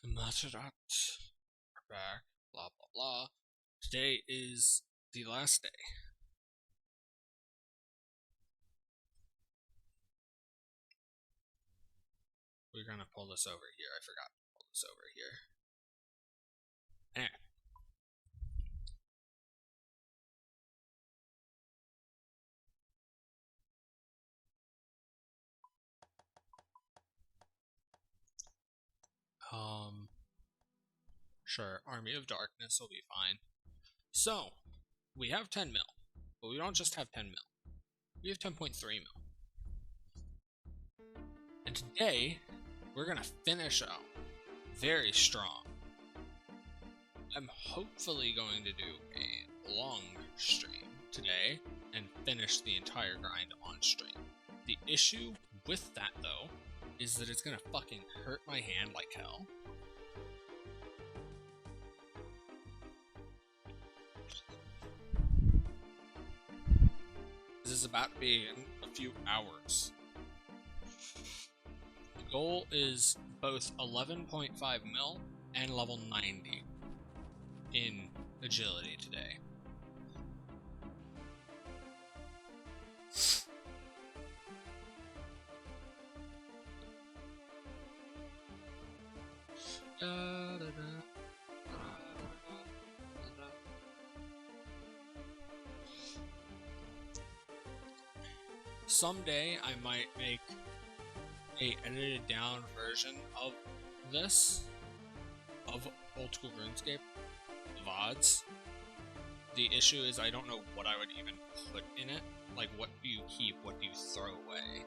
We're back, blah blah blah. Today is the last day. We're gonna pull this over here. I forgot to pull this over here. Anyway. Sure, Army of Darkness will be fine. So, we have 10 mil, but we don't just have 10 mil. We have 10.3 mil. And today, we're gonna finish out very strong. I'm hopefully going to do a long stream today and finish the entire grind on stream. The issue with that, though, is that it's gonna fucking hurt my hand like hell. This is about to be in a few hours. The goal is both 11.5 mil and level 90 in agility today. Someday I might make a edited down version of this, of Old School RuneScape, VODs. The issue is I don't know what I would even put in it. Like, what do you keep, what do you throw away?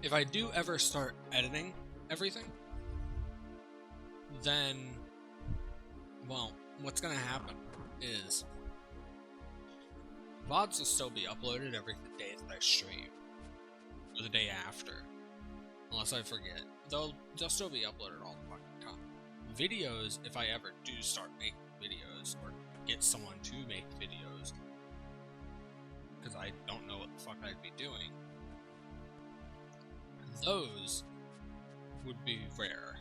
If I do ever start editing everything, then, well, what's gonna happen is VODs will still be uploaded every day that I stream, or the day after, unless I forget. They'll still be uploaded all the fucking time. Videos, if I ever do start making videos, or get someone to make videos, because I don't know what the fuck I'd be doing, those would be rare.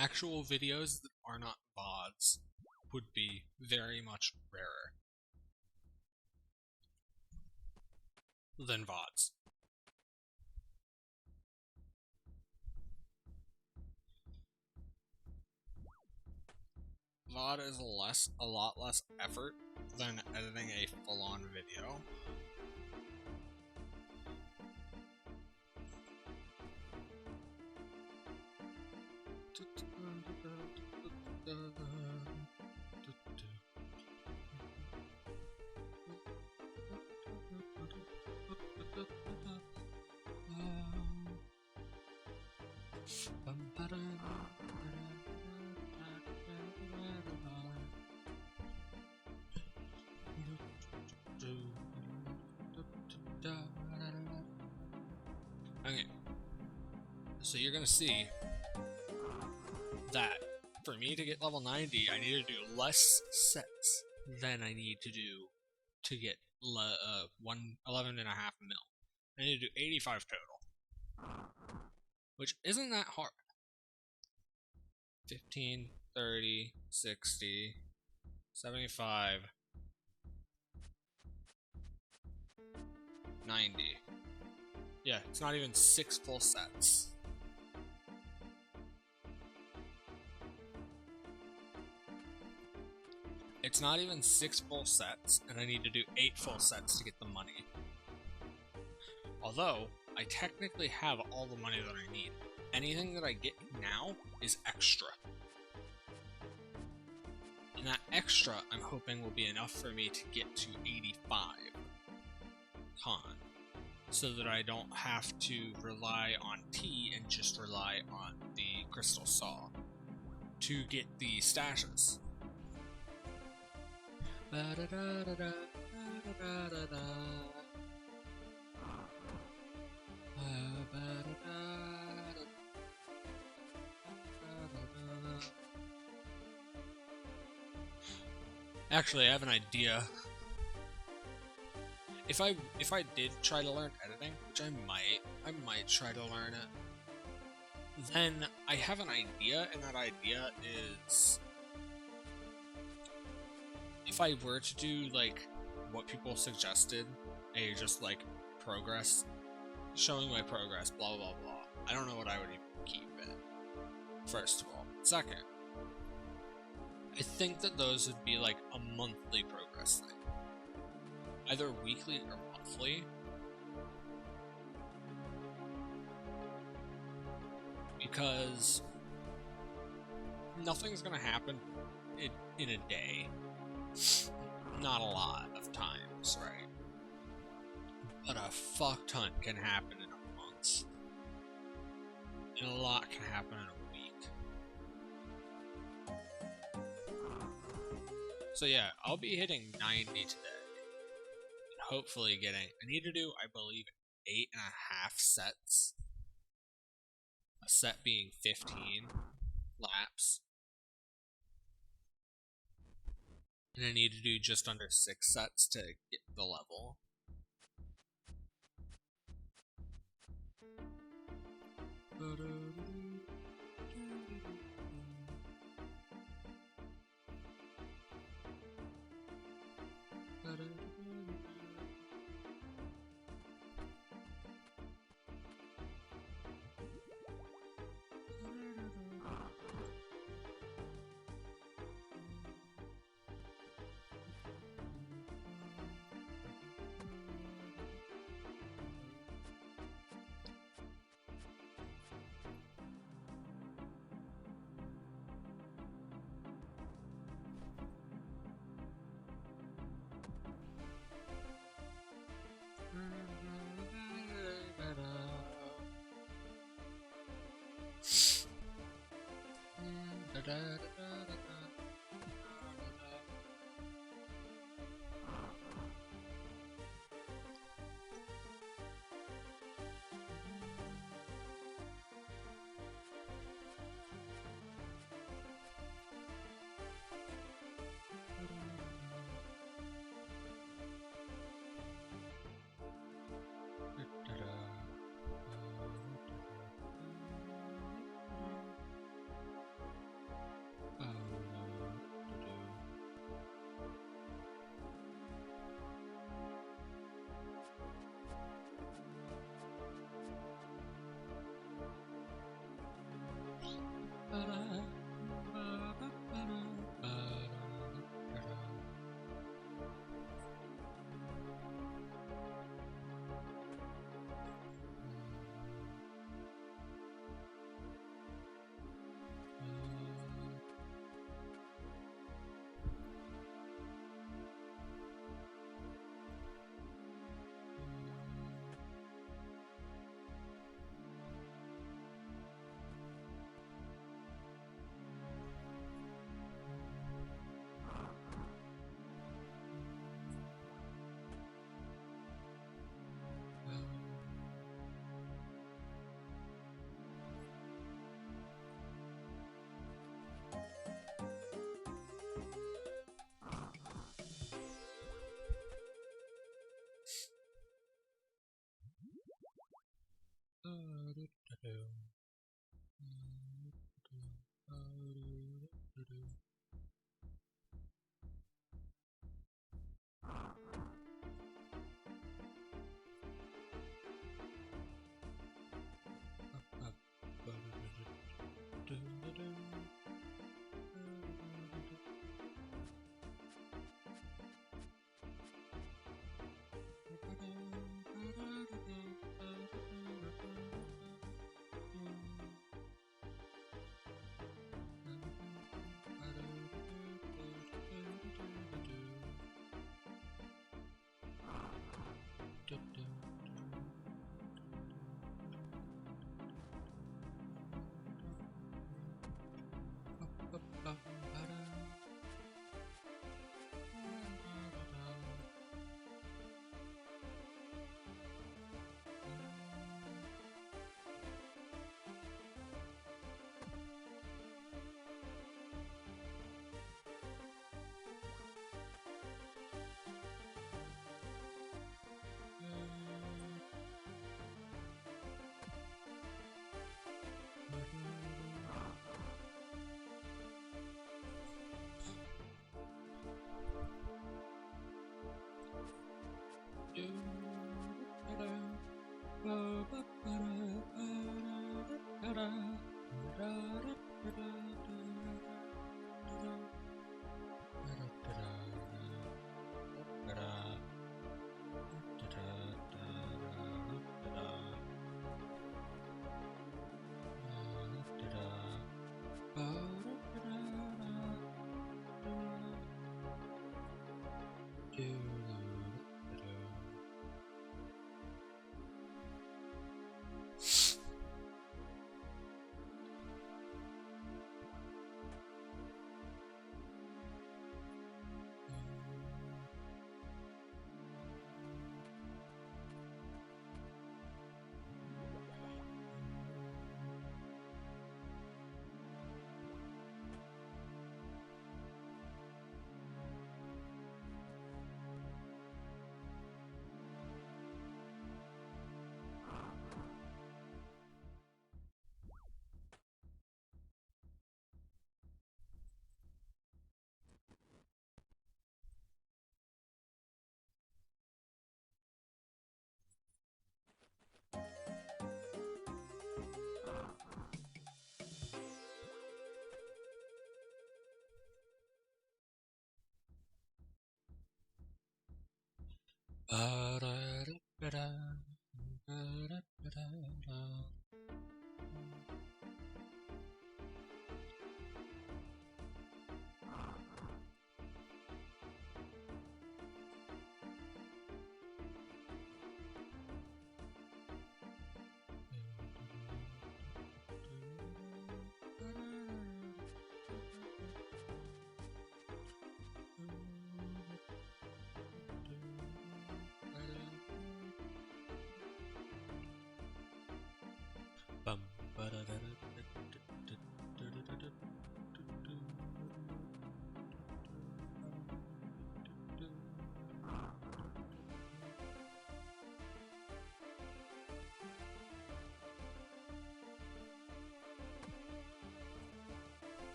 Actual videos that are not VODs would be very much rarer than VODs. VOD is a lot less effort than editing a full-on video. Okay, so you're gonna see that for me to get level 90, I need to do less sets than I need to do to get 11.5 mil. I need to do 85 total, which isn't that hard. 15, 30, 60, 75, 90. Yeah, it's not even 6 full sets. It's not even 6 full sets, and I need to do 8 full sets to get the money. Although, I technically have all the money that I need. Anything that I get now is extra. And that extra, I'm hoping, will be enough for me to get to 85 con. so that I don't have to rely on T and just rely on the crystal saw to get the stashes. Actually, I have an idea. If I did try to learn editing, which I might try to learn it, then I have an idea, and that idea is if I were to do like what people suggested, just like progress, showing my progress, blah blah blah. I don't know what I would even keep it. First of all, second, I think that those would be like a monthly progress thing. Either weekly or monthly. Because nothing's gonna happen in a day. Not a lot of times, right? But a fuck ton can happen in a month. And a lot can happen in a week. So yeah, I'll be hitting 90 today. And hopefully getting, I need to do, I believe, 8.5 sets. A set being 15 laps. And I need to do just under 6 sets to get the level.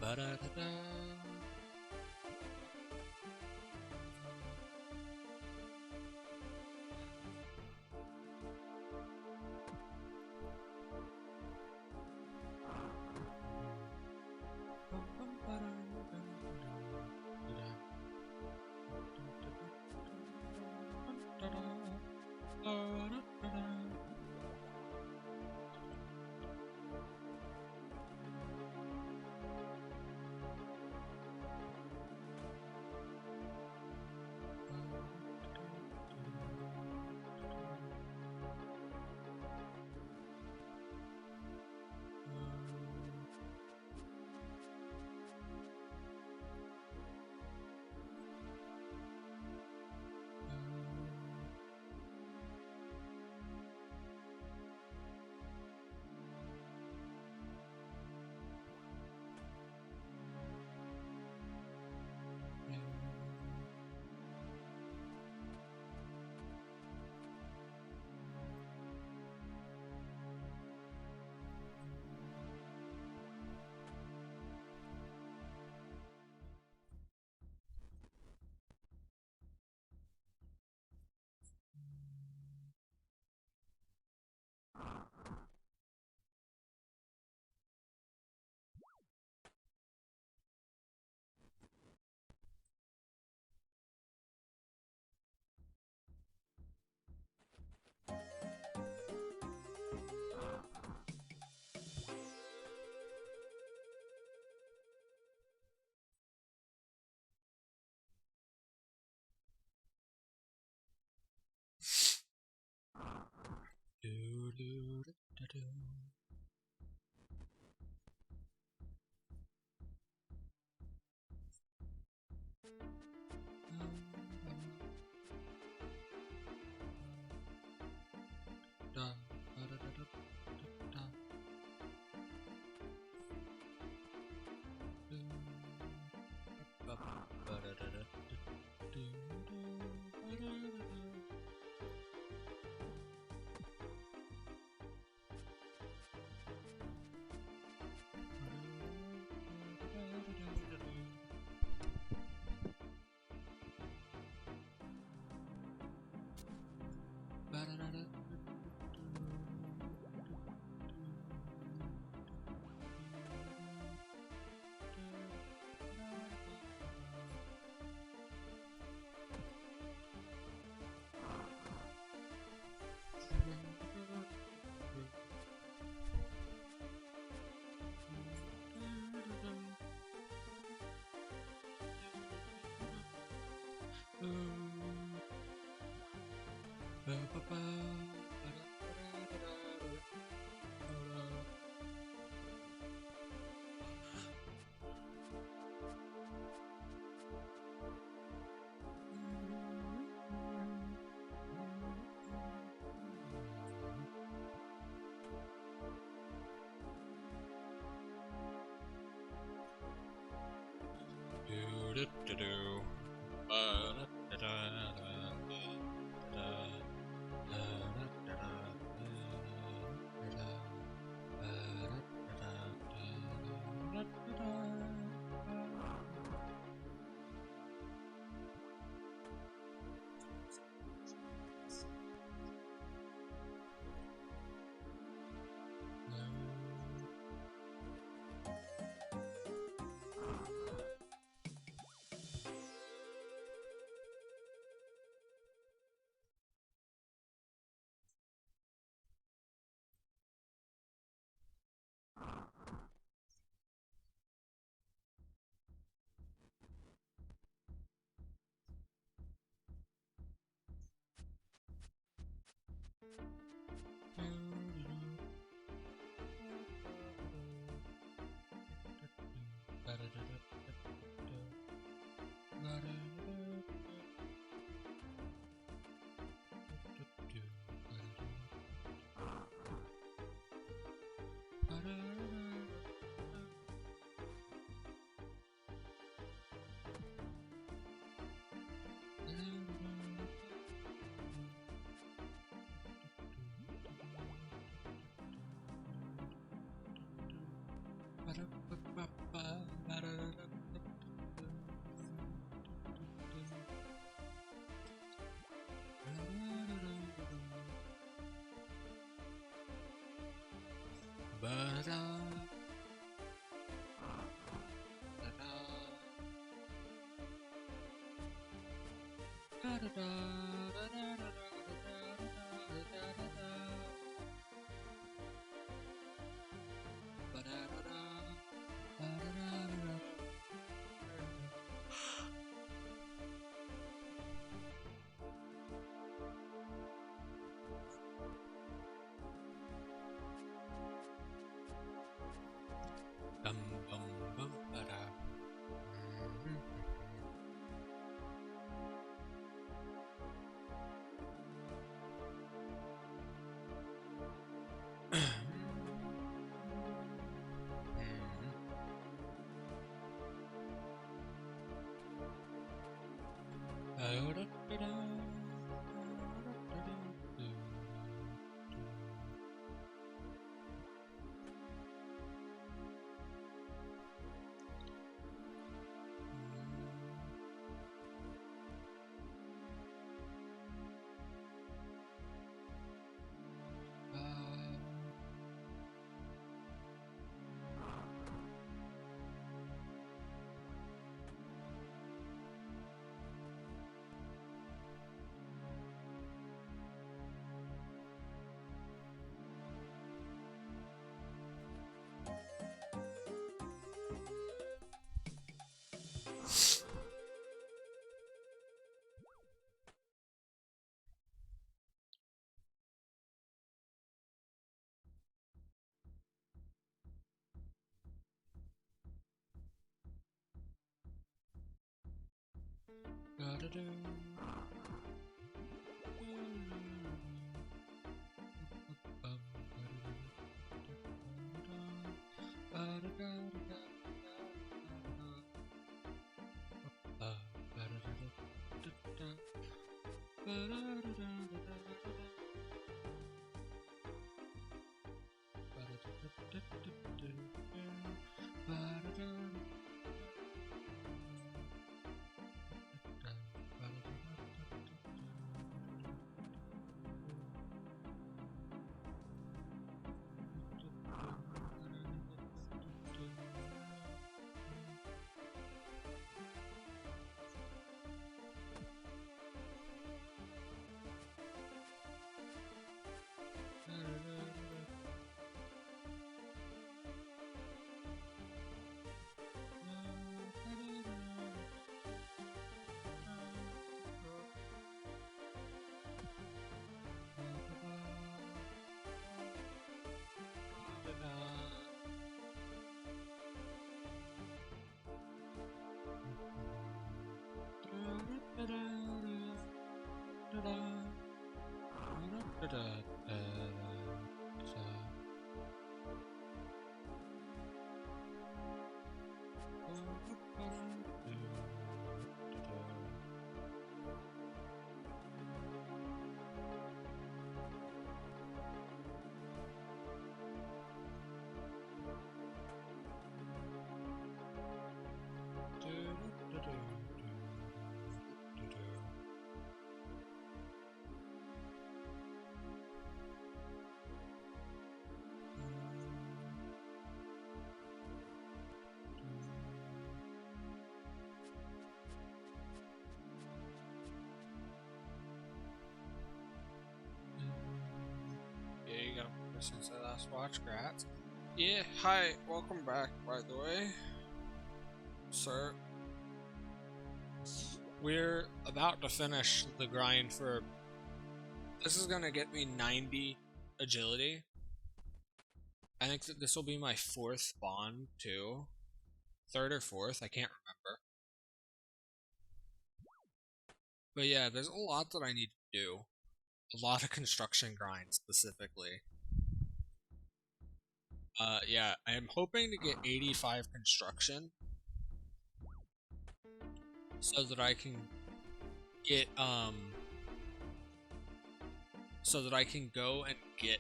Ba-da-da-da. Bum bum bum ba-da. since I last watched Grats. Yeah, hi, welcome back, by the way. Sir. We're about to finish the grind for... This is gonna get me 90 agility. I think that this will be my 4th bond, too. 3rd or 4th, I can't remember. But yeah, there's a lot that I need to do. A lot of construction grinds, specifically. Yeah, I am hoping to get 85 construction. So that I can get, so that I can go and get,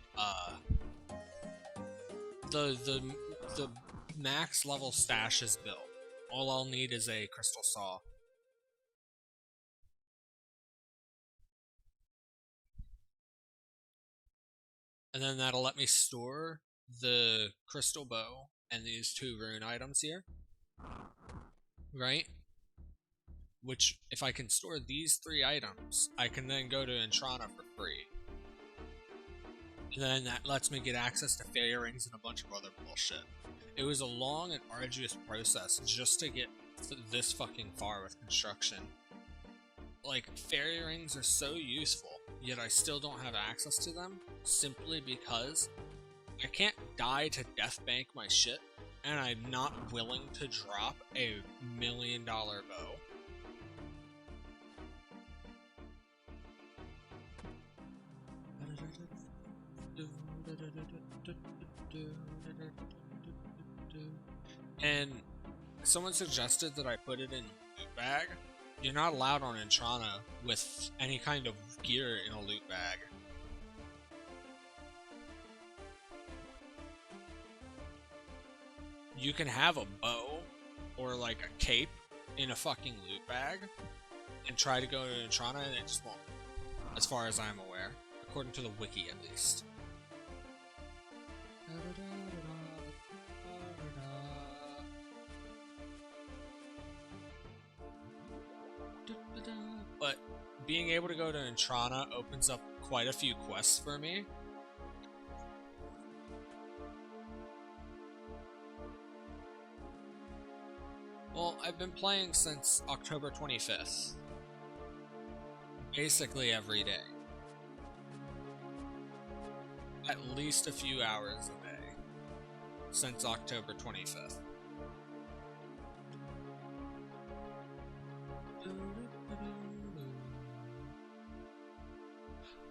the max level stash is built. All I'll need is a crystal saw. And then that'll let me store the crystal bow and these 2 rune items here. Right? Which, if I can store these 3 items, I can then go to Entrana for free. And then that lets me get access to fairy rings and a bunch of other bullshit. It was a long and arduous process just to get this fucking far with construction. Like, fairy rings are so useful, yet I still don't have access to them, simply because I can't die to death bank my shit, and I'm not willing to drop a $1 million bow. And someone suggested that I put it in a loot bag. You're not allowed on Entrana with any kind of gear in a loot bag. You can have a bow or like a cape in a fucking loot bag and try to go to Entrana, and it just won't, as far as I'm aware, according to the wiki at least. But being able to go to Entrana opens up quite a few quests for me. Well, I've been playing since October 25th. Basically every day. At least a few hours a day. Since October 25th.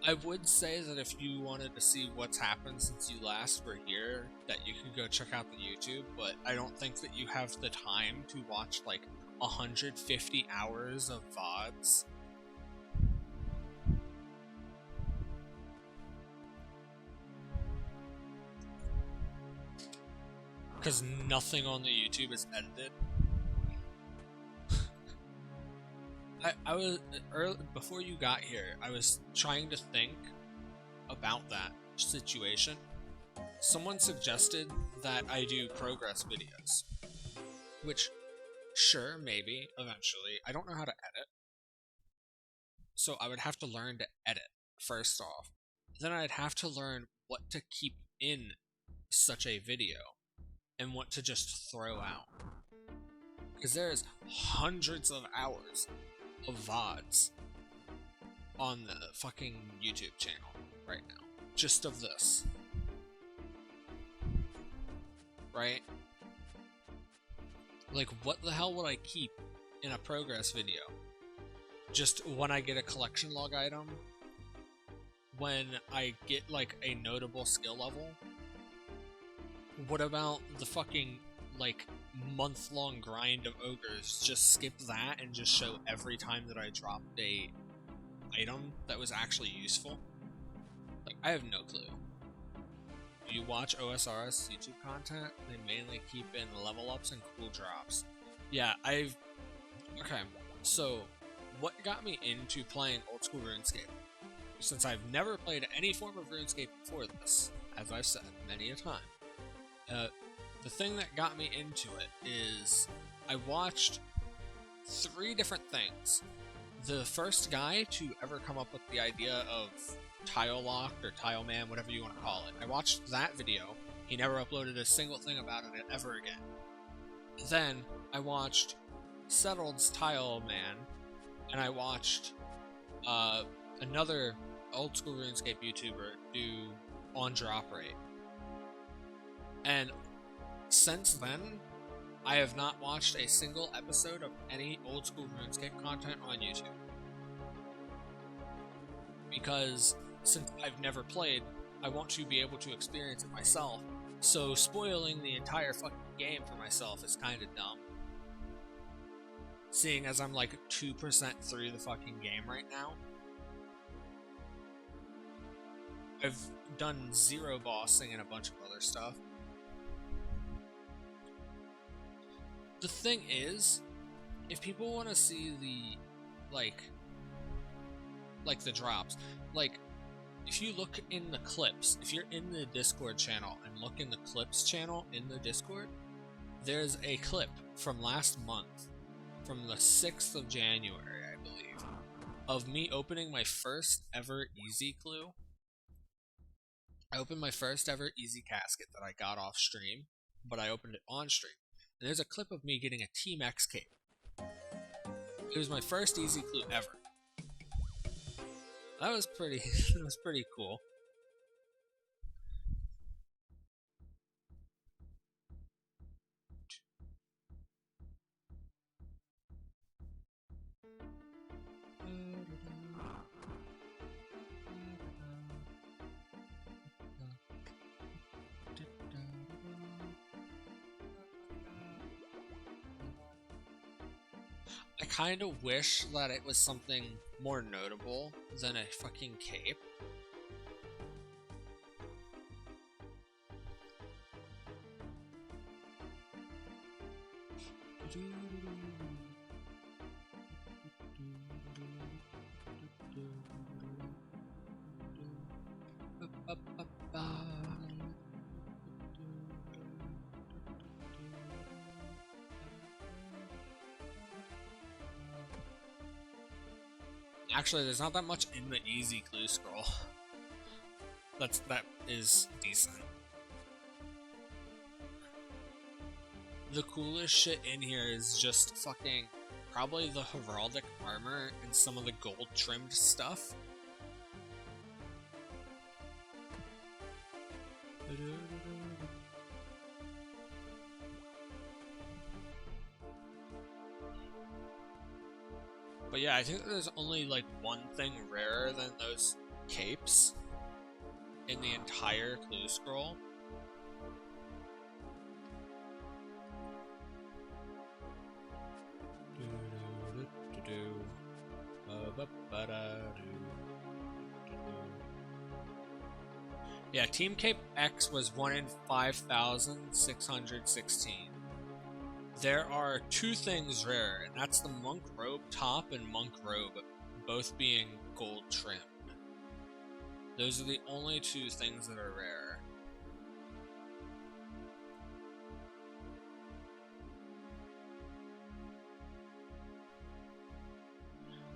I would say that if you wanted to see what's happened since you last were here, that you could go check out the YouTube, but I don't think that you have the time to watch like 150 hours of VODs. Because nothing on the YouTube is edited. I was before you got here, I was trying to think about that situation. Someone suggested that I do progress videos, which, sure, maybe, eventually. I don't know how to edit, so I would have to learn to edit, first off. Then I'd have to learn what to keep in such a video, and what to just throw out. Because there's hundreds of hours of VODs on the fucking YouTube channel right now. Just of this. Right? Like, what the hell would I keep in a progress video? Just when I get a collection log item? When I get, like, a notable skill level? What about the fucking, like, month-long grind of ogres? Just skip that and just show every time that I dropped a item that was actually useful? Like, I have no clue. You watch OSRS YouTube content, they mainly keep in level ups and cool drops. Yeah, okay, so what got me into playing old school RuneScape? Since I've never played any form of RuneScape before this, as I've said many a time, the thing that got me into it is I watched 3 different things. The first guy to ever come up with the idea of Tile Lock or Tile Man, whatever you want to call it. I watched that video. He never uploaded a single thing about it ever again. Then I watched Settled's Tile Man, and I watched another old school RuneScape YouTuber do On Drop Rate. And since then, I have not watched a single episode of any old school RuneScape content on YouTube. Because since I've never played, I want to be able to experience it myself. So spoiling the entire fucking game for myself is kind of dumb. Seeing as I'm like 2% through the fucking game right now. I've done 0 bossing and a bunch of other stuff. The thing is, if people want to see the, like the drops, like, if you look in the clips, if you're in the Discord channel and look in the clips channel in the Discord, there's a clip from last month, from the 6th of January, I believe, of me opening my first ever easy clue. I opened my first ever easy casket that I got off stream, but I opened it on stream. And there's a clip of me getting a Team X cape. It was my first easy clue ever. That was pretty that was pretty cool. I kind of wish that it was something more notable than a fucking cape. Actually, there's not that much in the easy clue scroll. That is decent. The coolest shit in here is just fucking probably the heraldic armor and some of the gold trimmed stuff. But yeah, I think there's only like one thing rarer than those capes in the entire clue scroll. Yeah, Team Cape X was 1 in 5,616. There are 2 things rare, and that's the Monk Robe top and Monk Robe, both being gold trimmed. Those are the only 2 things that are rare.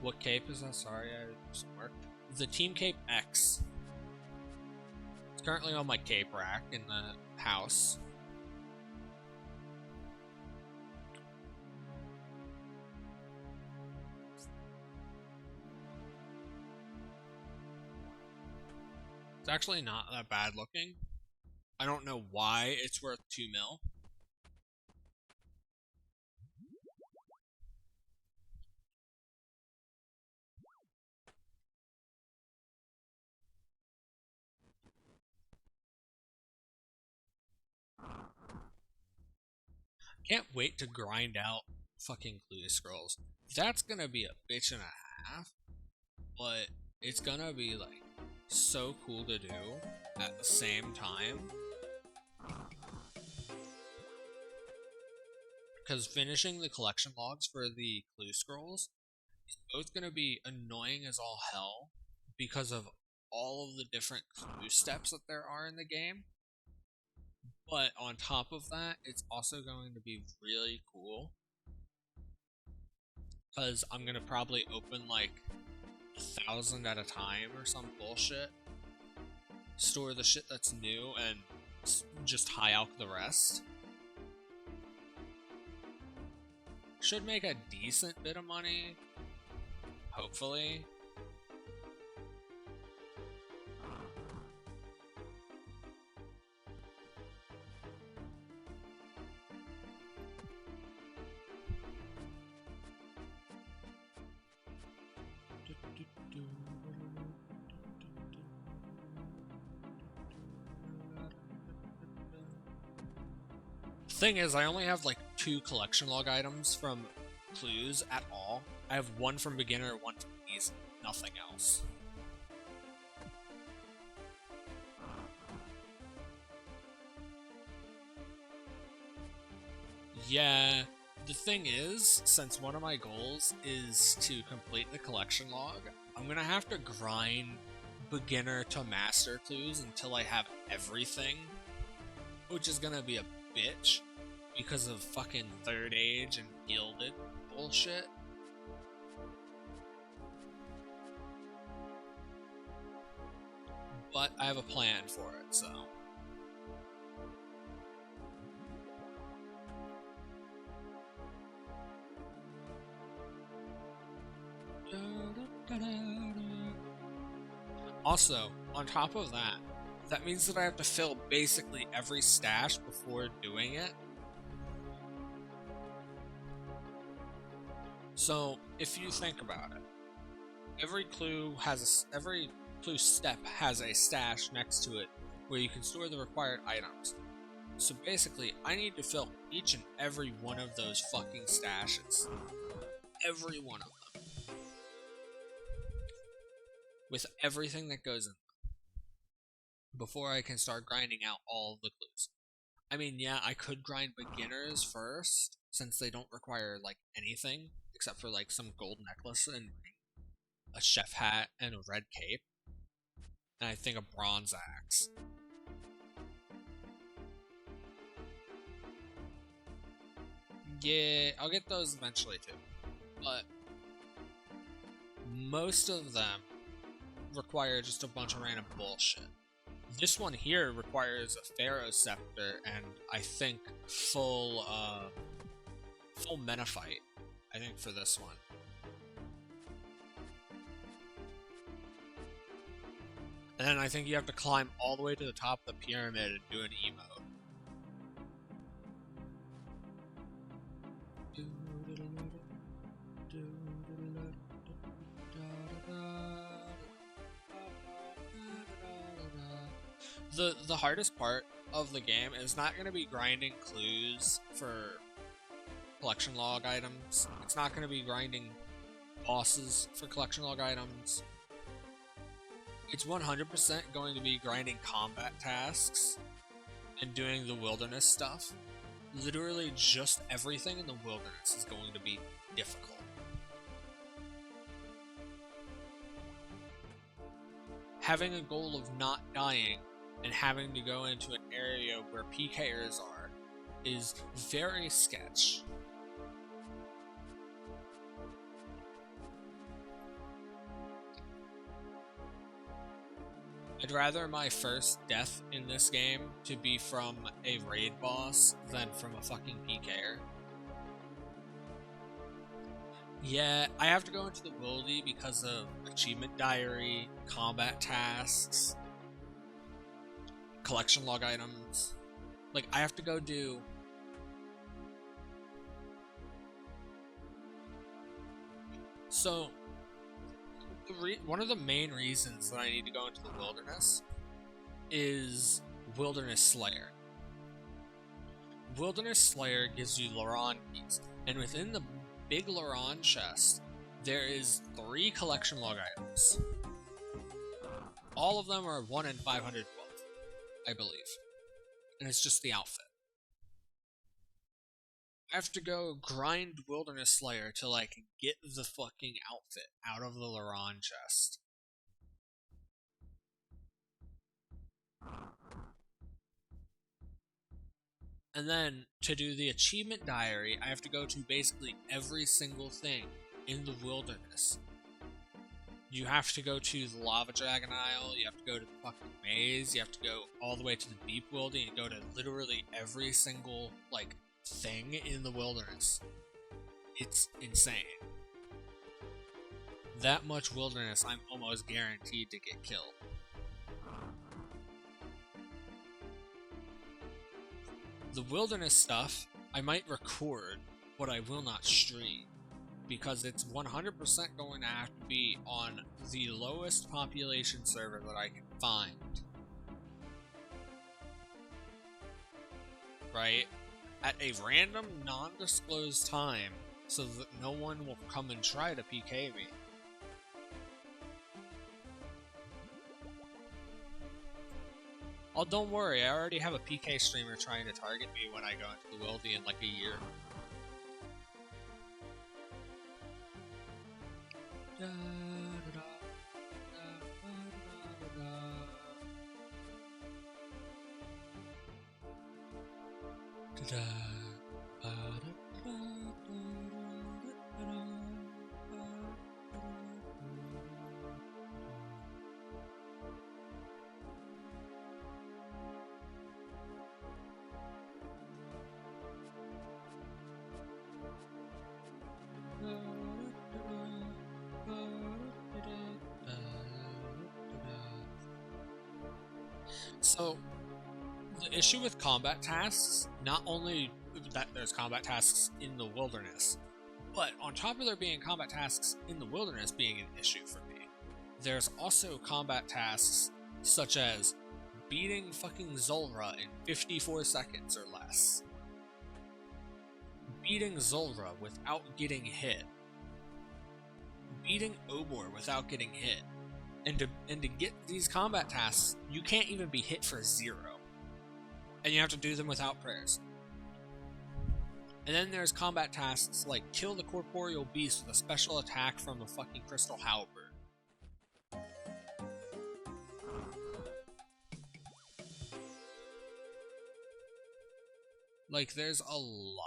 What cape is that? Sorry, I just marked. The Team Cape X. It's currently on my cape rack in the house. It's actually not that bad looking. I don't know why it's worth 2 mil. Can't wait to grind out fucking clue scrolls. That's gonna be a bitch and a half, but it's gonna be like so cool to do at the same time. Because finishing the collection logs for the clue scrolls is both gonna be annoying as all hell because of all of the different clue steps that there are in the game. But on top of that, it's also going to be really cool because I'm going to probably open like 1,000 at a time or some bullshit. Store the shit that's new and just high out the rest. Should make a decent bit of money, hopefully. Thing is, I only have like 2 collection log items from clues at all. I have one from beginner, one from easy, nothing else. Yeah, the thing is, since one of my goals is to complete the collection log, I'm gonna have to grind beginner to master clues until I have everything, which is gonna be a bitch because of fucking third age and gilded bullshit. But I have a plan for it, so. Also, on top of that, that means that I have to fill basically every stash before doing it. So, if you think about it, every clue step has a stash next to it where you can store the required items. So basically, I need to fill each and every one of those fucking stashes. Every one of them. With everything that goes in them. Before I can start grinding out all of the clues. I mean, yeah, I could grind beginners first, since they don't require, like, anything, except for, like, some gold necklace and a chef hat and a red cape. And I think a bronze axe. Yeah, I'll get those eventually too. But most of them require just a bunch of random bullshit. This one here requires a Pharaoh Scepter and I think full Menophyte, I think, for this one. And then I think you have to climb all the way to the top of the pyramid and do an emote. The hardest part of the game is not going to be grinding clues for collection log items. It's not going to be grinding bosses for collection log items. It's 100% going to be grinding combat tasks and doing the wilderness stuff. Literally just everything in the wilderness is going to be difficult. Having a goal of not dying and having to go into an area where PKers are is very sketch. I'd rather my first death in this game to be from a raid boss than from a fucking PKer. Yeah, I have to go into the wildy because of achievement diary, combat tasks, collection log items. Like, I have to go do... So, one of the main reasons that I need to go into the wilderness is Wilderness Slayer. Wilderness Slayer gives you Laron keys, and within the big Laron chest, there is 3 collection log items. All of them are 1 in 512, I believe. And it's just the outfit. I have to go grind Wilderness Slayer till I can get the fucking outfit out of the Laron chest. And then, to do the achievement diary, I have to go to basically every single thing in the wilderness You have to go to the Lava Dragon Isle, you have to go to the fucking maze, you have to go all the way to the Deep Wilding, and go to literally every single, like, thing in the wilderness. It's insane. That much wilderness, I'm almost guaranteed to get killed. The wilderness stuff, I might record, but I will not stream. Because it's 100% going to have to be on the lowest population server that I can find. Right? At a random, non-disclosed time, so that no one will come and try to PK me. Oh, don't worry, I already have a PK streamer trying to target me when I go into the Wildy in like a year. So, the issue with combat tasks, not only that there's combat tasks in the wilderness, but on top of there being combat tasks in the wilderness being an issue for me, there's also combat tasks such as beating fucking Zulrah in 54 seconds or less. Beating Zulrah without getting hit. Beating Obor without getting hit. And to get these combat tasks, you can't even be hit for 0. And you have to do them without prayers. And then there's combat tasks like kill the corporeal beast with a special attack from a fucking crystal halberd. Like, there's a lot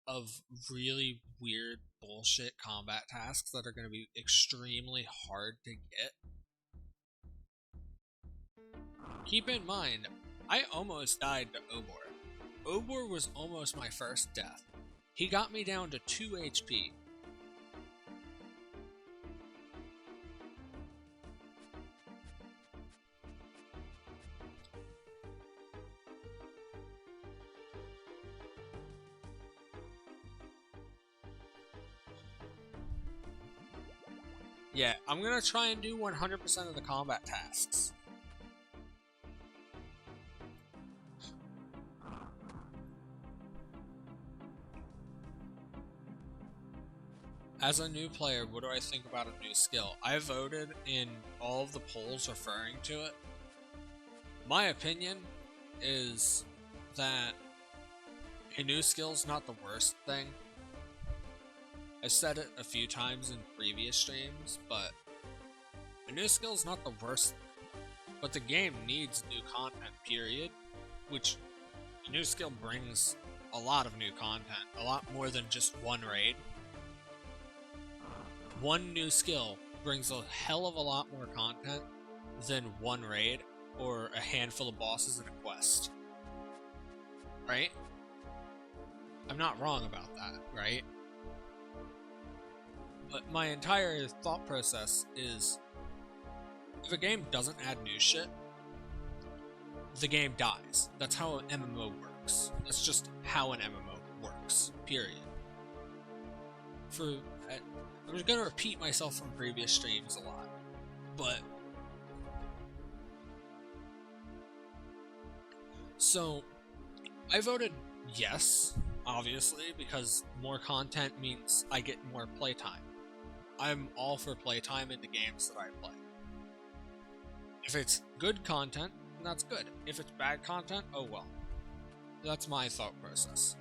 of really weird bullshit combat tasks that are going to be extremely hard to get. Keep in mind, I almost died to Obor. Obor was almost my first death. He got me down to 2 HP. Yeah, I'm gonna try and do 100% of the combat tasks. As a new player, what do I think about a new skill? I voted in all of the polls referring to it. My opinion is that a new skill's not the worst thing. I've said it a few times in previous streams, but a new skill's not the worst. But the game needs new content, period. Which a new skill brings a lot of new content, a lot more than just one raid. One new skill brings a hell of a lot more content than one raid or a handful of bosses in a quest. Right? I'm not wrong about that, right? But my entire thought process is, if a game doesn't add new shit, the game dies. That's how an MMO works. That's just how an MMO works, period. I'm just gonna repeat myself from previous streams a lot, but so I voted yes, obviously, because more content means I get more playtime. I'm all for playtime in the games that I play. If it's good content, then that's good. If it's bad content, oh well. That's my thought process.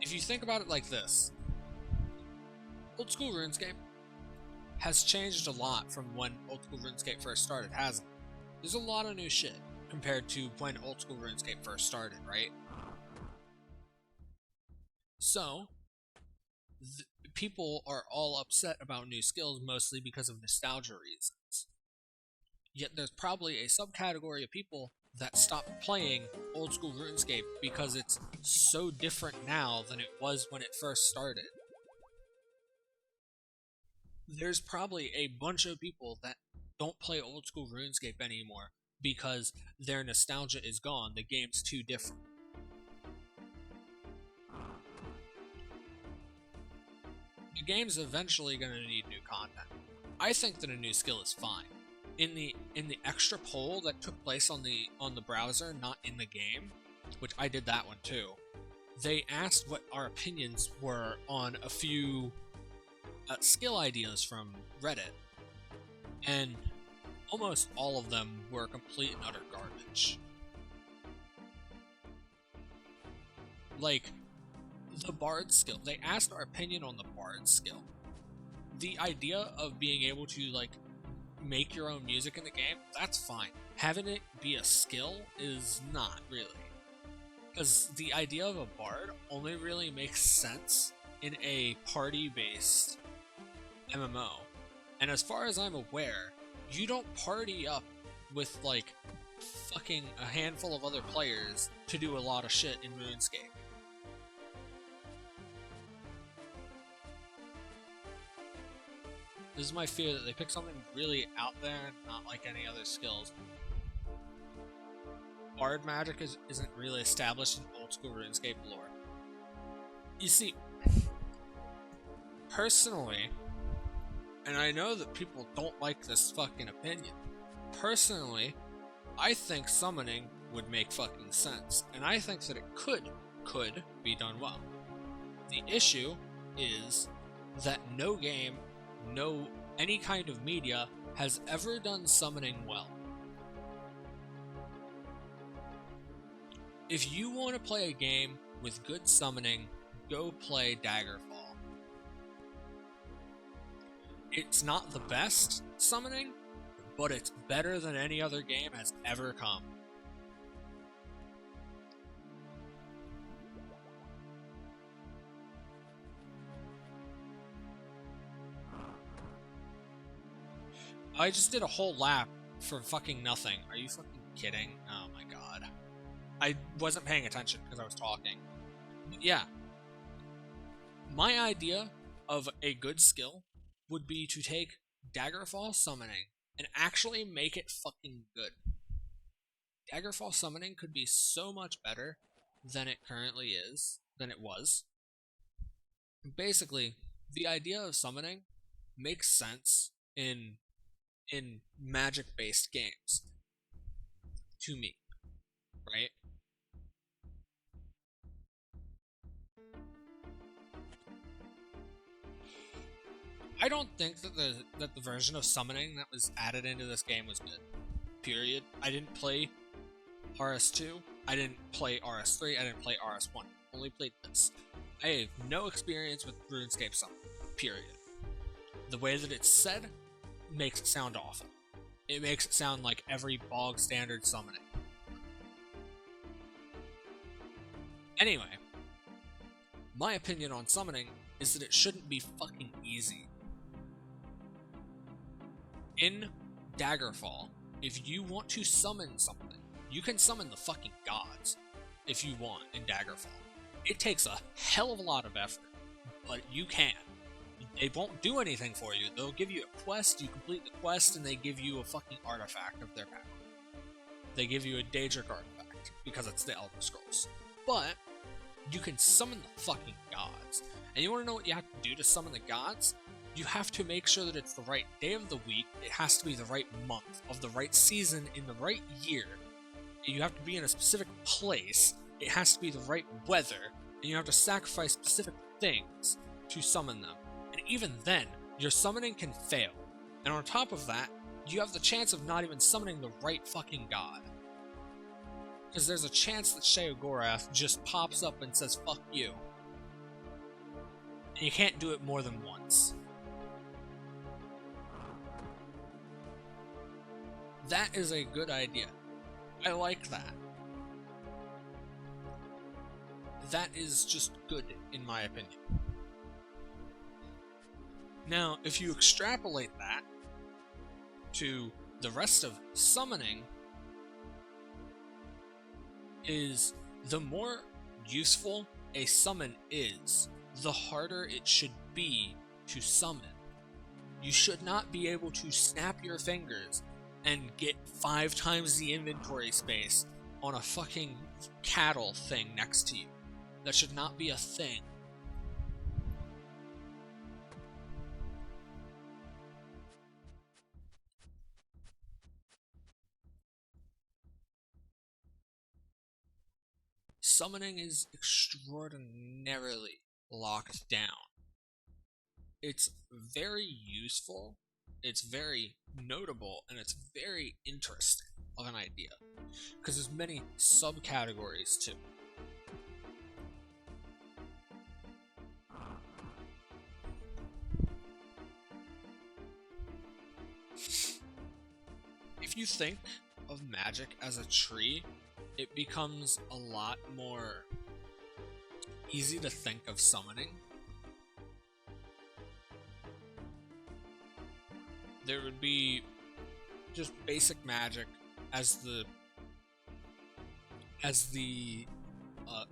If you think about it like this, old school RuneScape has changed a lot from when old school RuneScape first started, hasn't it? There's a lot of new shit compared to when old school RuneScape first started, right? So, people are all upset about new skills mostly because of nostalgia reasons. Yet there's probably a subcategory of people that stopped playing old school RuneScape because it's so different now than it was when it first started. There's probably a bunch of people that don't play old school RuneScape anymore because their nostalgia is gone, the game's too different. The game's eventually going to need new content. I think that a new skill is fine. In the extra poll that took place on the browser, not in the game, which I did that one too, they asked what our opinions were on a few skill ideas from Reddit, and almost all of them were complete and utter garbage. Like, the Bard skill. They asked our opinion on the Bard skill. The idea of being able to, like, make your own music in the game, that's fine. Having it be a skill is not, really. Because the idea of a Bard only really makes sense in a party-based MMO. And as far as I'm aware, you don't party up with, like, fucking a handful of other players to do a lot of shit in RuneScape. This is my fear, that they pick something really out there and not like any other skills. Bard magic isn't really established in old school RuneScape lore. You see, personally, and I know that people don't like this fucking opinion, personally, I think summoning would make fucking sense, and I think that it could be done well. The issue is that no game, any kind of media has ever done summoning well. If you want to play a game with good summoning, go play Daggerfall. It's not the best summoning, but it's better than any other game has ever come. I just did a whole lap for fucking nothing. Are you fucking kidding? Oh my god. I wasn't paying attention because I was talking. But yeah. My idea of a good skill would be to take Daggerfall summoning and actually make it fucking good. Daggerfall summoning could be so much better than it currently is, than it was. Basically, the idea of summoning makes sense in magic-based games. To me. Right? I don't think that the version of summoning that was added into this game was good. Period. I didn't play RS2, I didn't play RS3, I didn't play RS1. Only played this. I have no experience with RuneScape summoning. Period. The way that it's said makes it sound awful. It makes it sound like every bog standard summoning. Anyway, my opinion on summoning is that it shouldn't be fucking easy. In Daggerfall, if you want to summon something, you can summon the fucking gods if you want in Daggerfall. It takes a hell of a lot of effort, but you can. They won't do anything for you. They'll give you a quest, you complete the quest, and they give you a fucking artifact of their power. They give you a Daedric artifact, because it's the Elder Scrolls. But you can summon the fucking gods. And you want to know what you have to do to summon the gods? You have to make sure that it's the right day of the week, it has to be the right month, of the right season, in the right year. You have to be in a specific place, it has to be the right weather, and you have to sacrifice specific things to summon them. And even then, your summoning can fail. And on top of that, you have the chance of not even summoning the right fucking god. Because there's a chance that Sheogorath just pops up and says, fuck you. And you can't do it more than once. That is a good idea. I like that. That is just good, in my opinion. Now, if you extrapolate that to the rest of summoning, is the more useful a summon is, the harder it should be to summon. You should not be able to snap your fingers and get 5 times the inventory space on a fucking cattle thing next to you. That should not be a thing. Summoning is extraordinarily locked down. It's very useful, it's very notable, and it's very interesting of an idea. Because there's many subcategories too. If you think of magic as a tree, it becomes a lot more easy to think of summoning. There would be just basic magic as the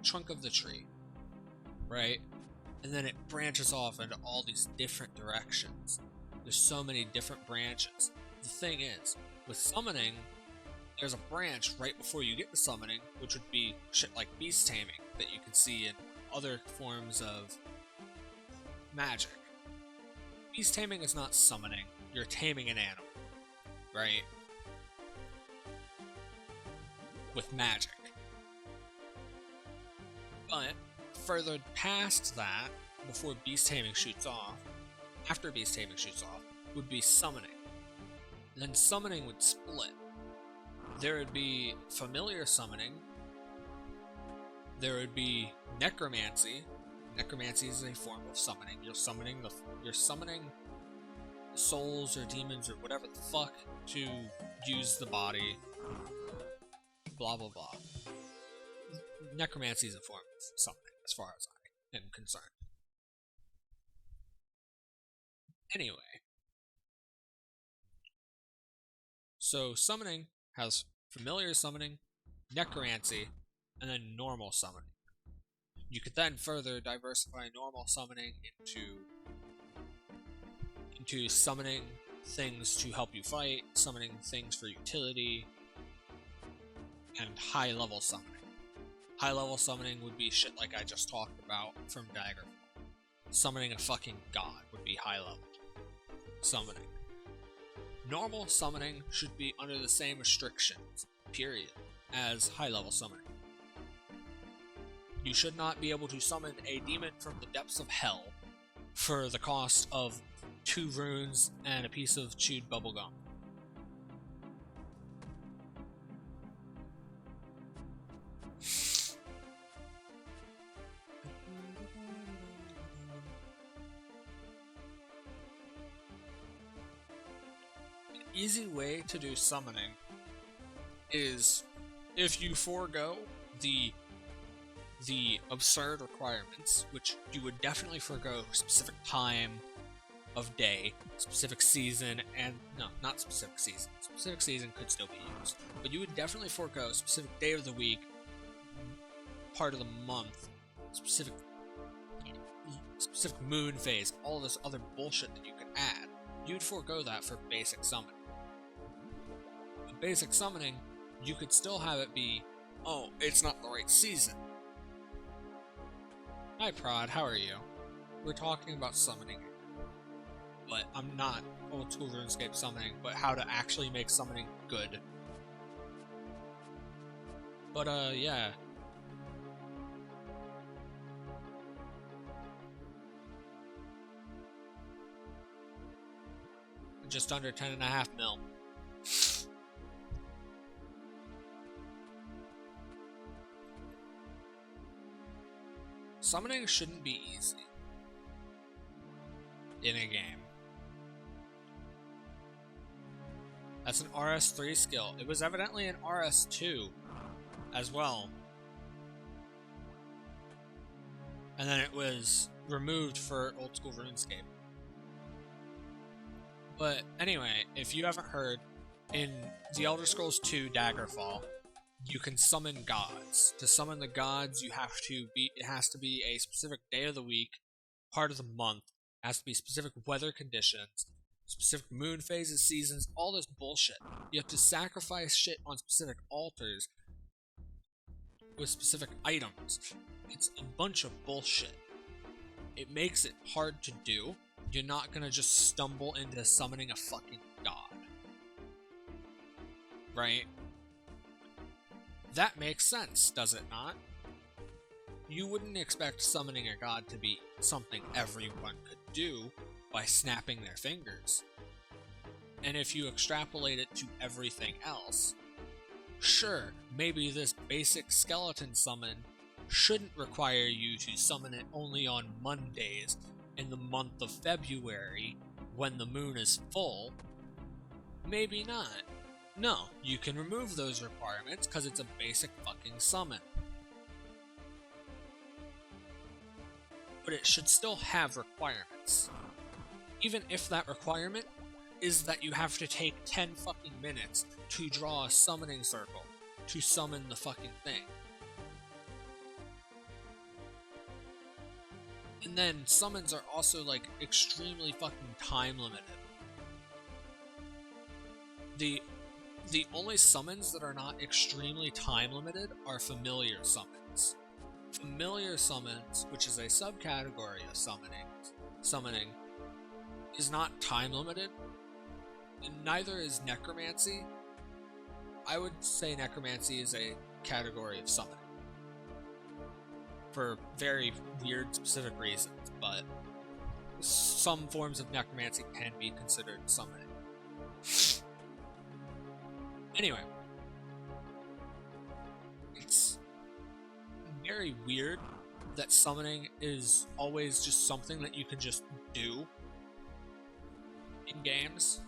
trunk of the tree, right? And then it branches off into all these different directions. There's so many different branches. The thing is, with summoning, there's a branch right before you get to summoning, which would be shit like beast taming that you can see in other forms of magic. Beast taming is not summoning, you're taming an animal, right? With magic. But further past that, before beast taming shoots off, after beast taming shoots off, would be summoning. Then summoning would split. There would be familiar summoning. There would be necromancy. Necromancy is a form of summoning. You're summoning souls or demons or whatever the fuck to use the body. Blah blah blah. Necromancy is a form of summoning, as far as I am concerned. Anyway, so summoning has familiar summoning, necromancy, and then normal summoning. You could then further diversify normal summoning into summoning things to help you fight, summoning things for utility, and high level summoning. High level summoning would be shit like I just talked about from Daggerfall. Summoning a fucking god would be high level summoning. Normal summoning should be under the same restrictions, period, as high level summoning. You should not be able to summon a demon from the depths of hell for the cost of 2 runes and a piece of chewed bubblegum. An easy way to do summoning is if you forego the absurd requirements, which you would definitely forego specific time of day, specific season, and no, not specific season. Specific season could still be used, but you would definitely forego specific day of the week, part of the month, specific moon phase, all this other bullshit that you could add. You'd forego that for basic summoning. With basic summoning, you could still have it be, oh, it's not the right season. Hi Prod, how are you? We're talking about summoning, but I'm not old school RuneScape summoning, but how to actually make summoning good. But yeah. Just under 10.5 mil. Summoning shouldn't be easy in a game. That's an RS3 skill. It was evidently an RS2 as well. And then it was removed for old school RuneScape. But anyway, if you haven't heard, in The Elder Scrolls 2 Daggerfall, you can summon gods. To summon the gods, it has to be a specific day of the week, part of the month, it has to be specific weather conditions, specific moon phases, seasons, all this bullshit. You have to sacrifice shit on specific altars with specific items. It's a bunch of bullshit. It makes it hard to do. You're not gonna just stumble into summoning a fucking god. Right? That makes sense, does it not? You wouldn't expect summoning a god to be something everyone could do by snapping their fingers. And if you extrapolate it to everything else, sure, maybe this basic skeleton summon shouldn't require you to summon it only on Mondays in the month of February when the moon is full. Maybe not. No, you can remove those requirements because it's a basic fucking summon. But it should still have requirements. Even if that requirement is that you have to take 10 fucking minutes to draw a summoning circle to summon the fucking thing. And then summons are also like extremely fucking time limited. The only summons that are not extremely time limited are familiar summons. Familiar summons, which is a subcategory of summoning is not time limited, and neither is necromancy. I would say necromancy is a category of summoning for very weird specific reasons, but some forms of necromancy can be considered summoning. Anyway, it's very weird that summoning is always just something that you can just do in games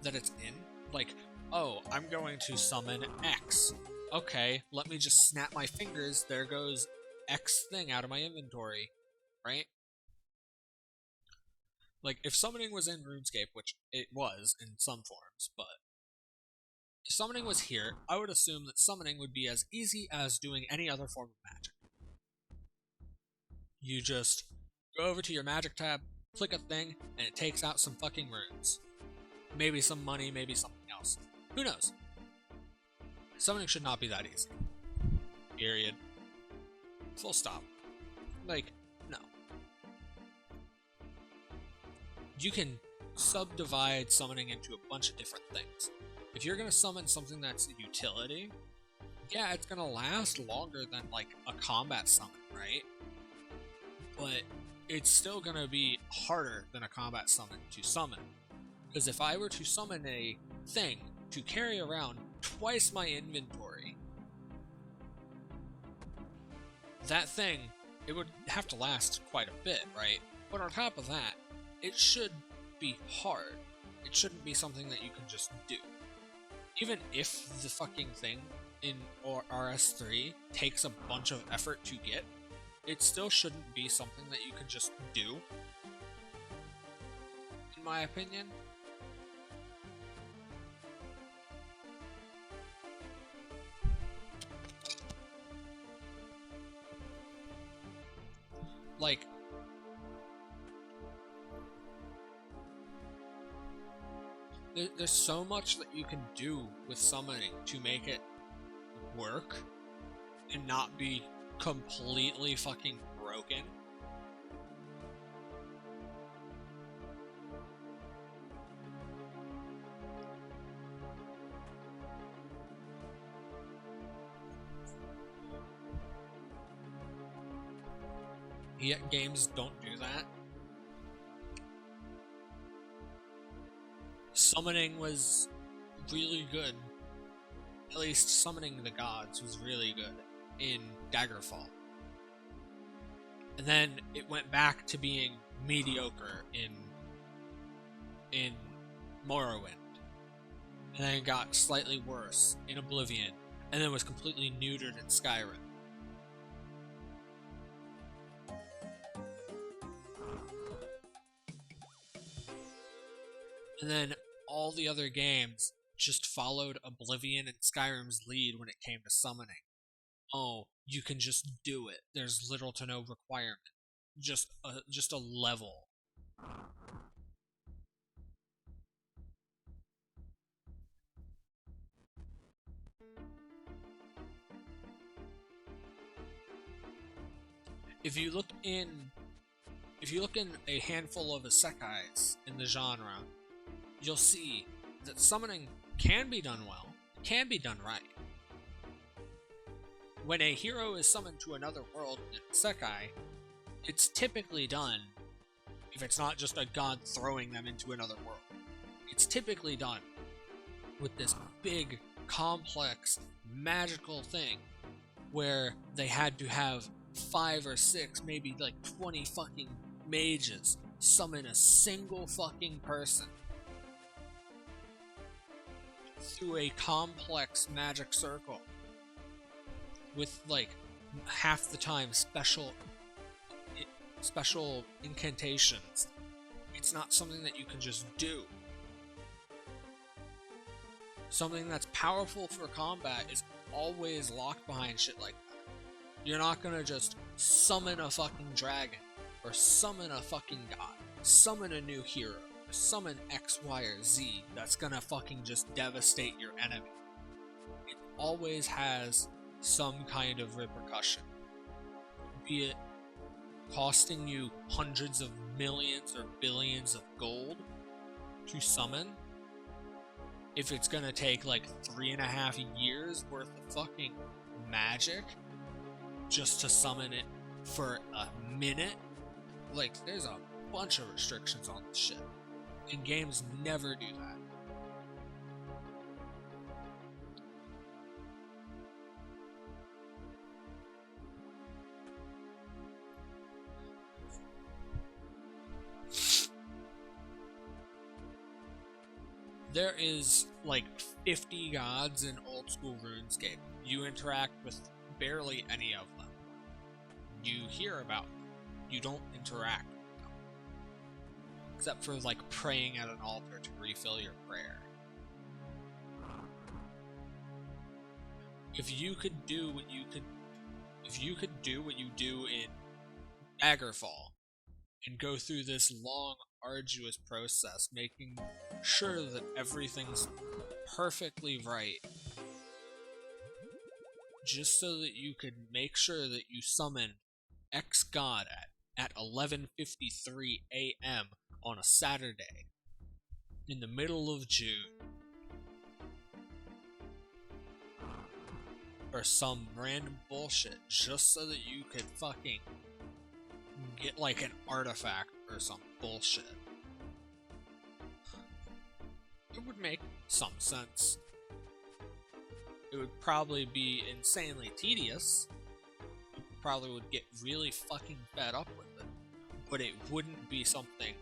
that it's in. Like, oh, I'm going to summon X. Okay, let me just snap my fingers, there goes X thing out of my inventory, right? Like, if summoning was in RuneScape, which it was in some forms, but if summoning was here, I would assume that summoning would be as easy as doing any other form of magic. You just go over to your magic tab, click a thing, and it takes out some fucking runes. Maybe some money, maybe something else. Who knows? Summoning should not be that easy. Period. Full stop. Like, no. You can subdivide summoning into a bunch of different things. If you're going to summon something that's a utility, yeah, it's going to last longer than, like, a combat summon, right? But it's still going to be harder than a combat summon to summon. Because if I were to summon a thing to carry around twice my inventory, that thing, it would have to last quite a bit, right? But on top of that, it should be hard. It shouldn't be something that you can just do. Even if the fucking thing in RS3 takes a bunch of effort to get, it still shouldn't be something that you can just do, in my opinion. Like, there's so much that you can do with summoning to make it work and not be completely fucking broken. Yet games don't do that. Summoning was really good. At least summoning the gods was really good in Daggerfall. And then it went back to being mediocre in Morrowind. And then it got slightly worse in Oblivion. And then was completely neutered in Skyrim. And then all the other games just followed Oblivion and Skyrim's lead when it came to summoning. Oh, you can just do it. There's little to no requirement. Just a level. If you look in a handful of isekais in the genre, you'll see that summoning can be done well, can be done right. When a hero is summoned to another world in isekai, it's typically done, if it's not just a god throwing them into another world, it's typically done with this big, complex, magical thing where they had to have 5 or 6, maybe like 20 fucking mages summon a single fucking person through a complex magic circle with like half the time special incantations. It's not something that you can just do. Something that's powerful for combat is always locked behind shit like that. You're not gonna just summon a fucking dragon, or summon a fucking god, summon a new hero, or summon X, Y, or Z that's gonna fucking just devastate your enemy. It always has some kind of repercussion. Be it costing you hundreds of millions or billions of gold to summon, if it's gonna take like 3.5 years worth of fucking magic just to summon it for a minute, like there's a bunch of restrictions on this shit, and games never do that. There is like 50 gods in old school RuneScape. You interact with barely any of them. You hear about them. You don't interact with them. Except for like praying at an altar to refill your prayer. If you could do what you do in Daggerfall and go through this long, arduous process, making sure that everything's perfectly right, just so that you could make sure that you summon X God at 11:53 a.m. on a Saturday in the middle of June, or some random bullshit, just so that you could fucking get like an artifact or some bullshit. It would make some sense. It would probably be insanely tedious. You probably would get really fucking fed up with it. But it wouldn't be something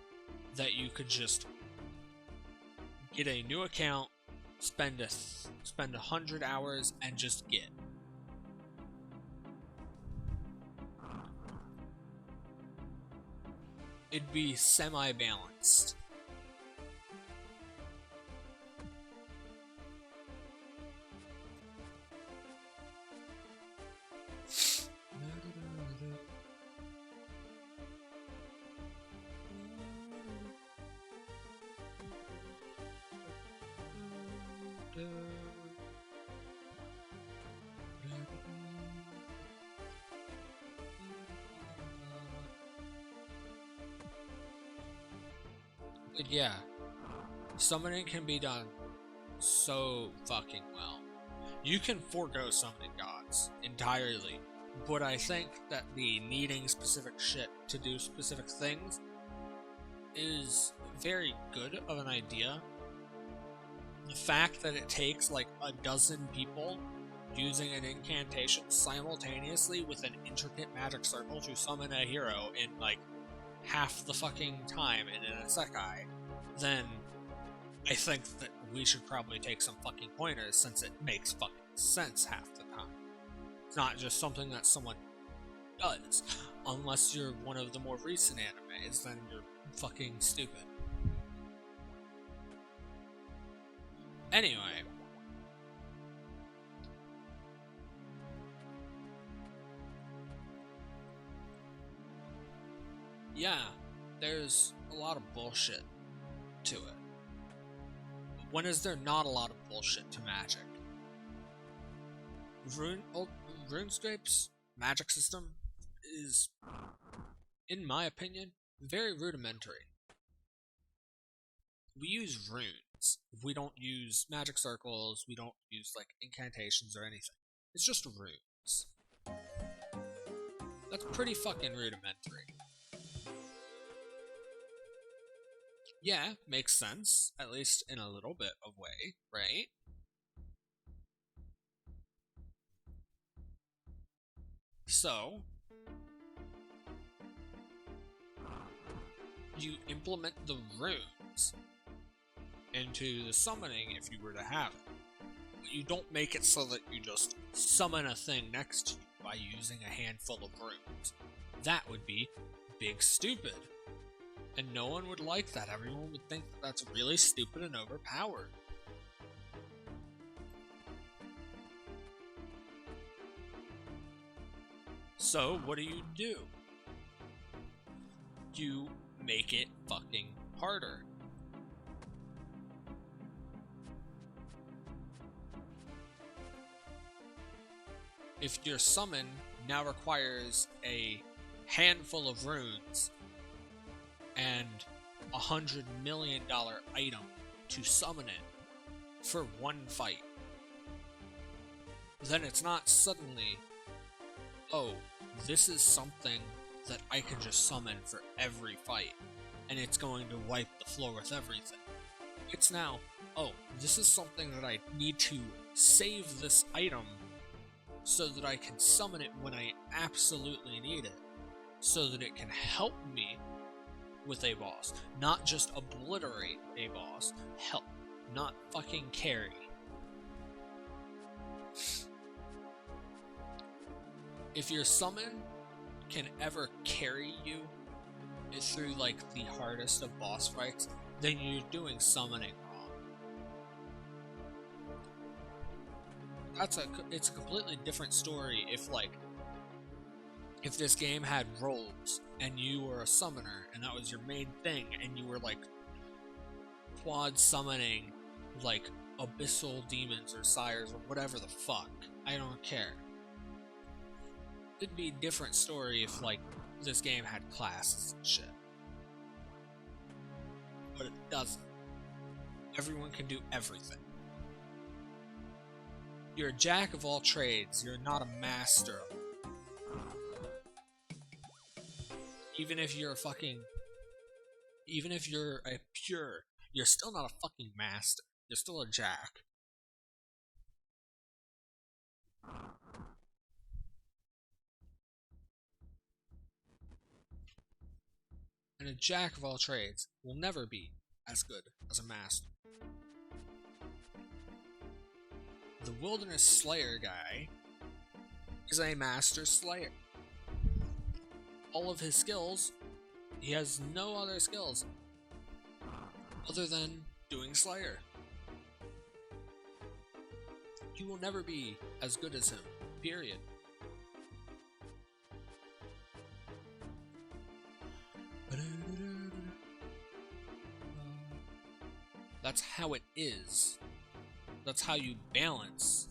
that you could just get a new account, spend 100 hours, and just get. It'd be semi-balanced. But yeah, summoning can be done so fucking well. You can forego summoning gods entirely, but I think that the needing specific shit to do specific things is very good of an idea. The fact that it takes like a dozen people using an incantation simultaneously with an intricate magic circle to summon a hero in like half the fucking time in an isekai, then I think that we should probably take some fucking pointers, since it makes fucking sense half the time. It's not just something that someone does. Unless you're one of the more recent animes, then you're fucking stupid. Anyway. Yeah, there's a lot of bullshit to it. But when is there not a lot of bullshit to Magic? RuneScape's magic system is, in my opinion, very rudimentary. We use runes. We don't use magic circles, we don't use like incantations or anything. It's just runes. That's pretty fucking rudimentary. Yeah, makes sense, at least in a little bit of way, right? So, you implement the runes into the summoning if you were to have it. But you don't make it so that you just summon a thing next to you by using a handful of runes. That would be big stupid. And no one would like that. Everyone would think that that's really stupid and overpowered. So, what do? You make it fucking harder. If your summon now requires a handful of runes and $100 million item to summon it for one fight, then it's not suddenly, oh, this is something that I can just summon for every fight, and it's going to wipe the floor with everything. It's now, oh, this is something that I need to save this item so that I can summon it when I absolutely need it, so that it can help me with a boss, not just obliterate a boss, help, not fucking carry. If your summon can ever carry you through like the hardest of boss fights, then you're doing summoning wrong. It's a completely different story if this game had roles and you were a summoner and that was your main thing and you were like quad summoning like abyssal demons or sires or whatever the fuck. I don't care. It'd be a different story if like this game had classes and shit. But it doesn't. Everyone can do everything. You're a jack of all trades, you're not a master. Even if you're a pure, you're still not a fucking master. You're still a jack. And a jack of all trades will never be as good as a master. The Wilderness Slayer guy is a master slayer. All of his skills, he has no other skills other than doing Slayer. You will never be as good as him, period. That's how it is. That's how you balance.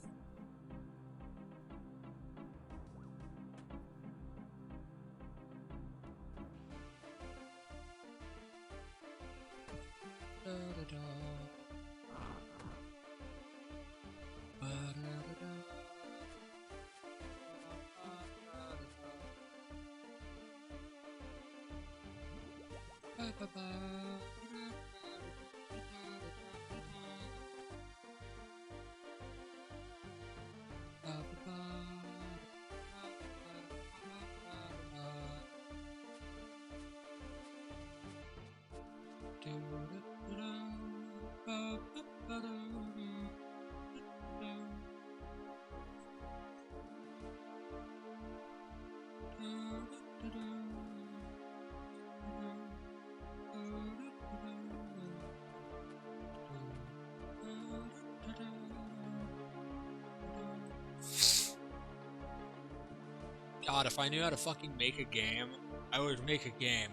God, if I knew how to fucking make a game, I would make a game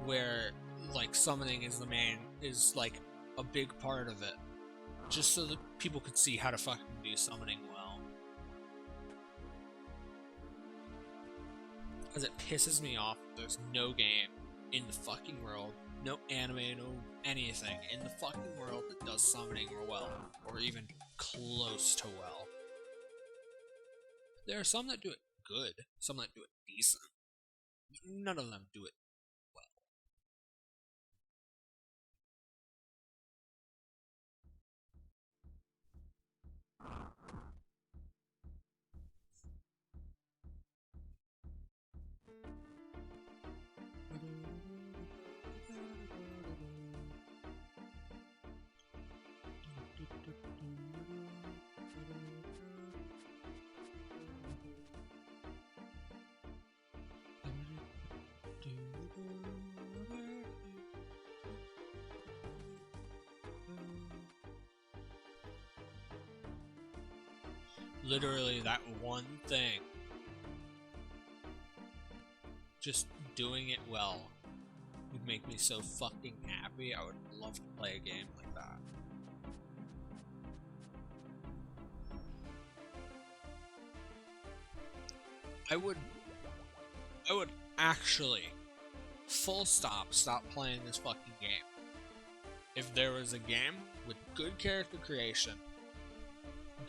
where, like, summoning is like a big part of it. Just so that people could see how to fucking do summoning well. Because it pisses me off that there's no game in the fucking world, no anime, no anything in the fucking world that does summoning well, or even close to well. There are some that do it good, some that do it decent. None of them do it well. Literally that one thing, just doing it well, would make me so fucking happy. I would love to play a game like that. I would actually full stop playing this fucking game if there was a game with good character creation,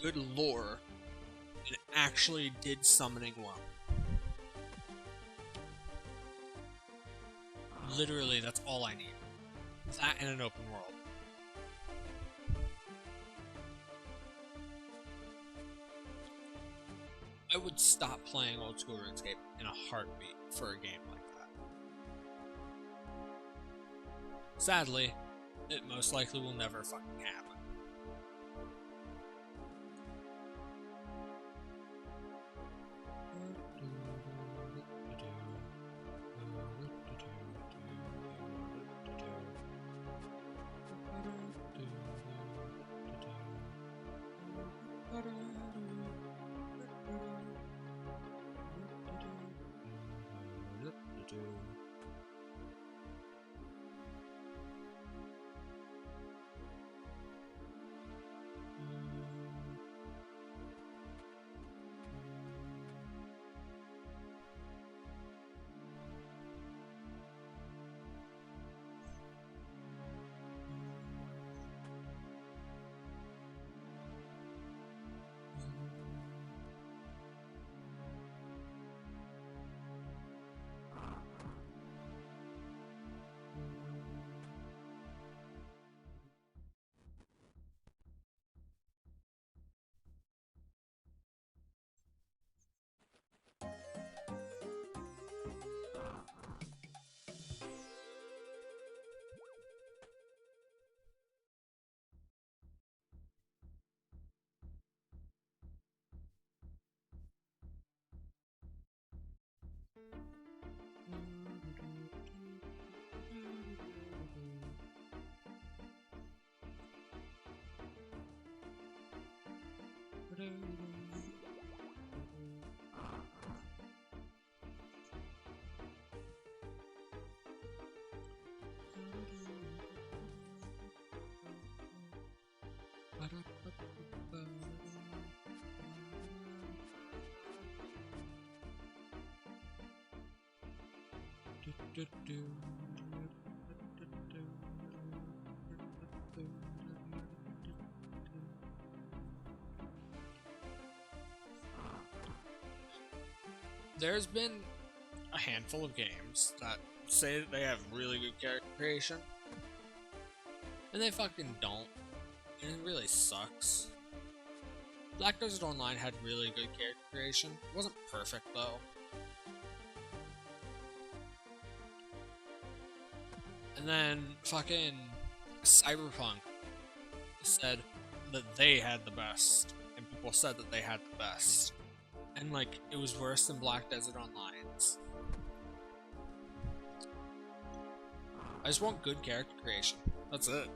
good lore, and actually did summoning well. Literally, that's all I need. That and an open world. I would stop playing old school RuneScape in a heartbeat for a game like that. Sadly, it most likely will never fucking happen. There's been a handful of games that say that they have really good character creation, and they fucking don't, and it really sucks. Black Desert Online had really good character creation. It wasn't perfect though. And then fucking Cyberpunk said that they had the best, and people said that they had the best. And like, it was worse than Black Desert Online's. I just want good character creation. That's it.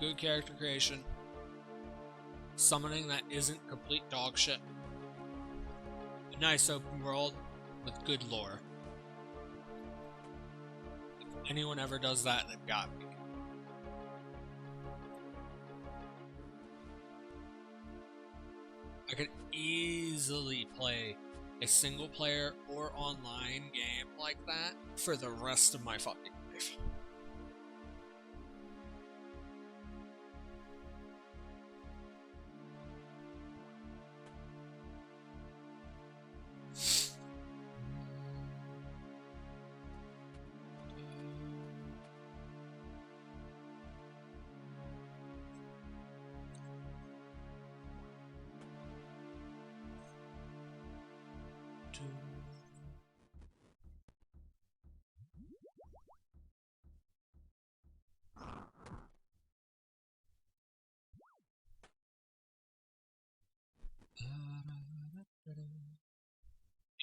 good character creation, summoning that isn't complete dog shit, a nice open world with good lore. If anyone ever does that, they've got me. I could easily play a single player or online game like that for the rest of my fucking life.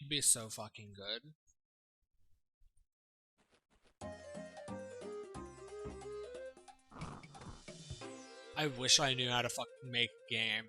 It'd be so fucking good. I wish I knew how to fucking make a game.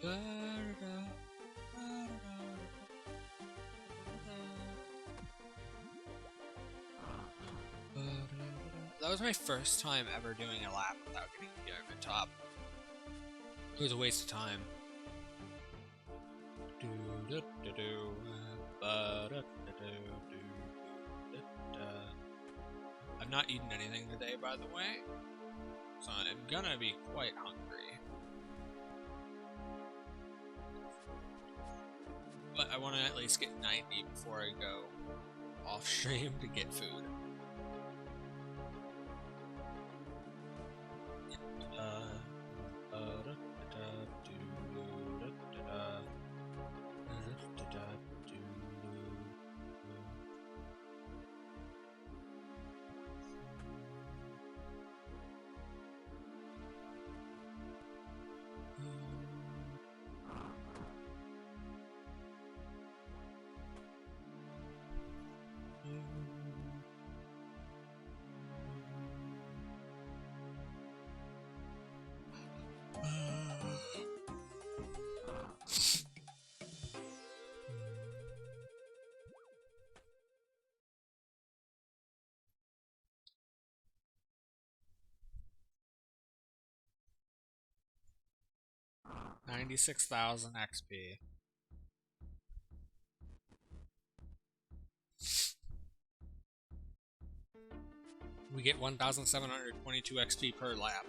That was my first time ever doing a lap without getting the UIM top. It was a waste of time. I've not eaten anything today, by the way, so I'm gonna be quite hungry. But I want to at least get 90 before I go off stream to get food. $96,000 XP. We get 1,722 XP per lap.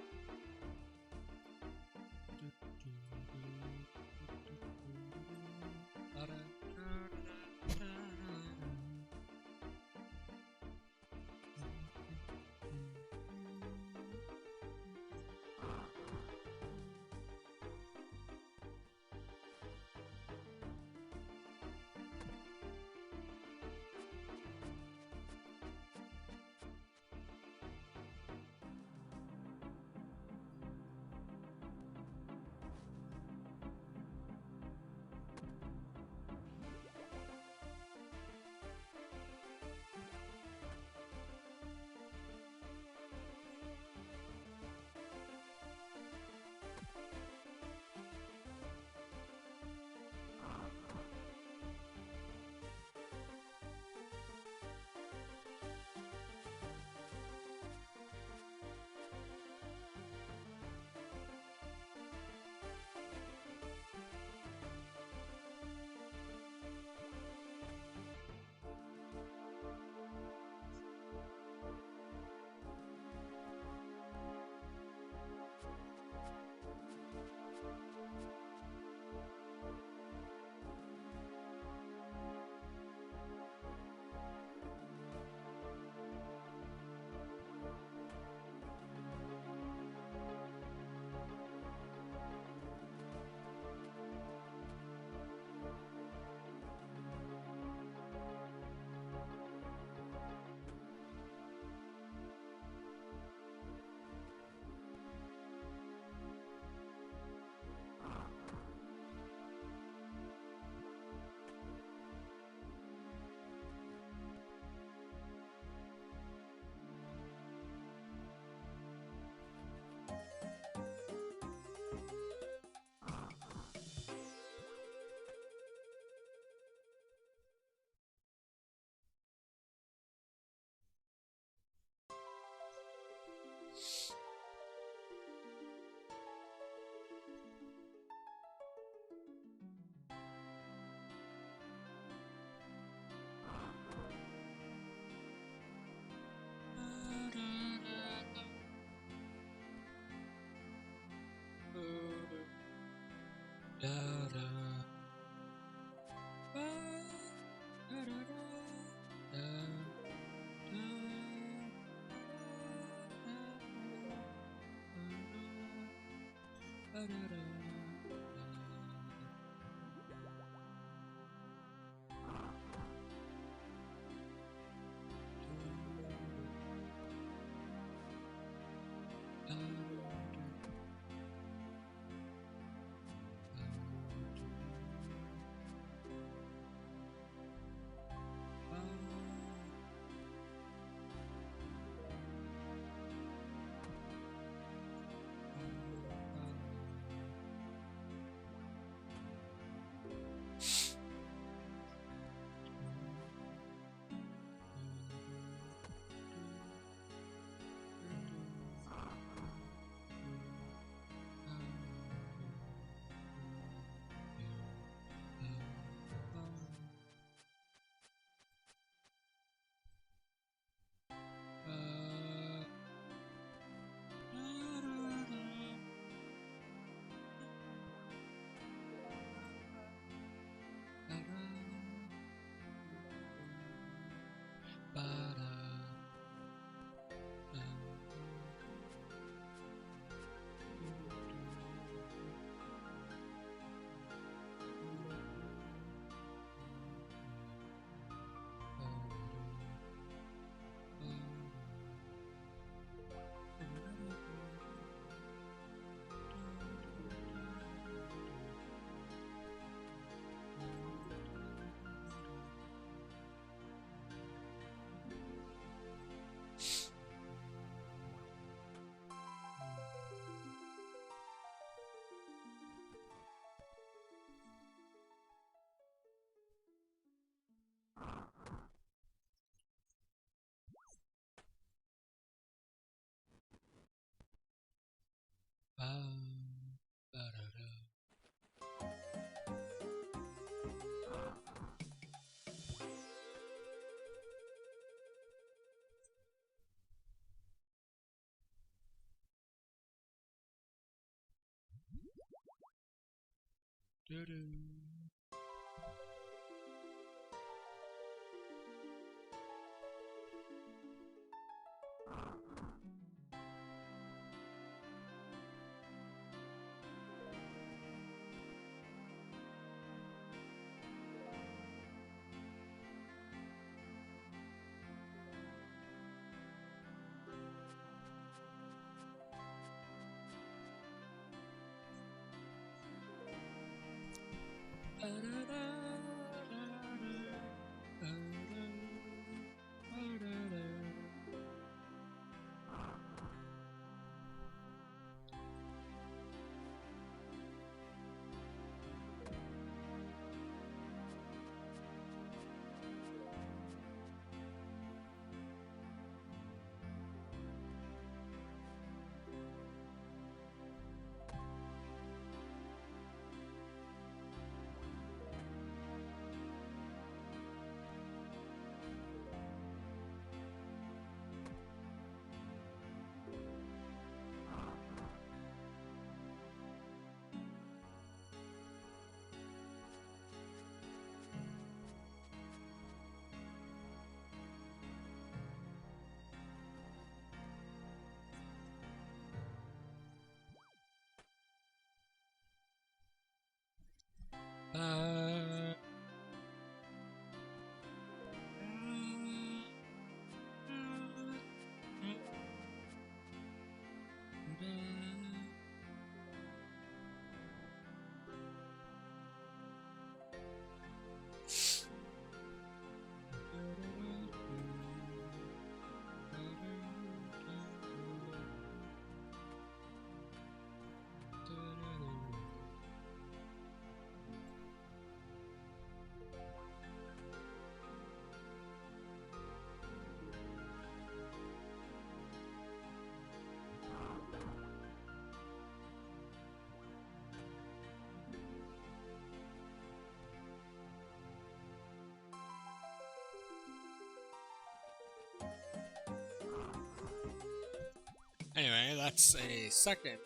Anyway, that's a second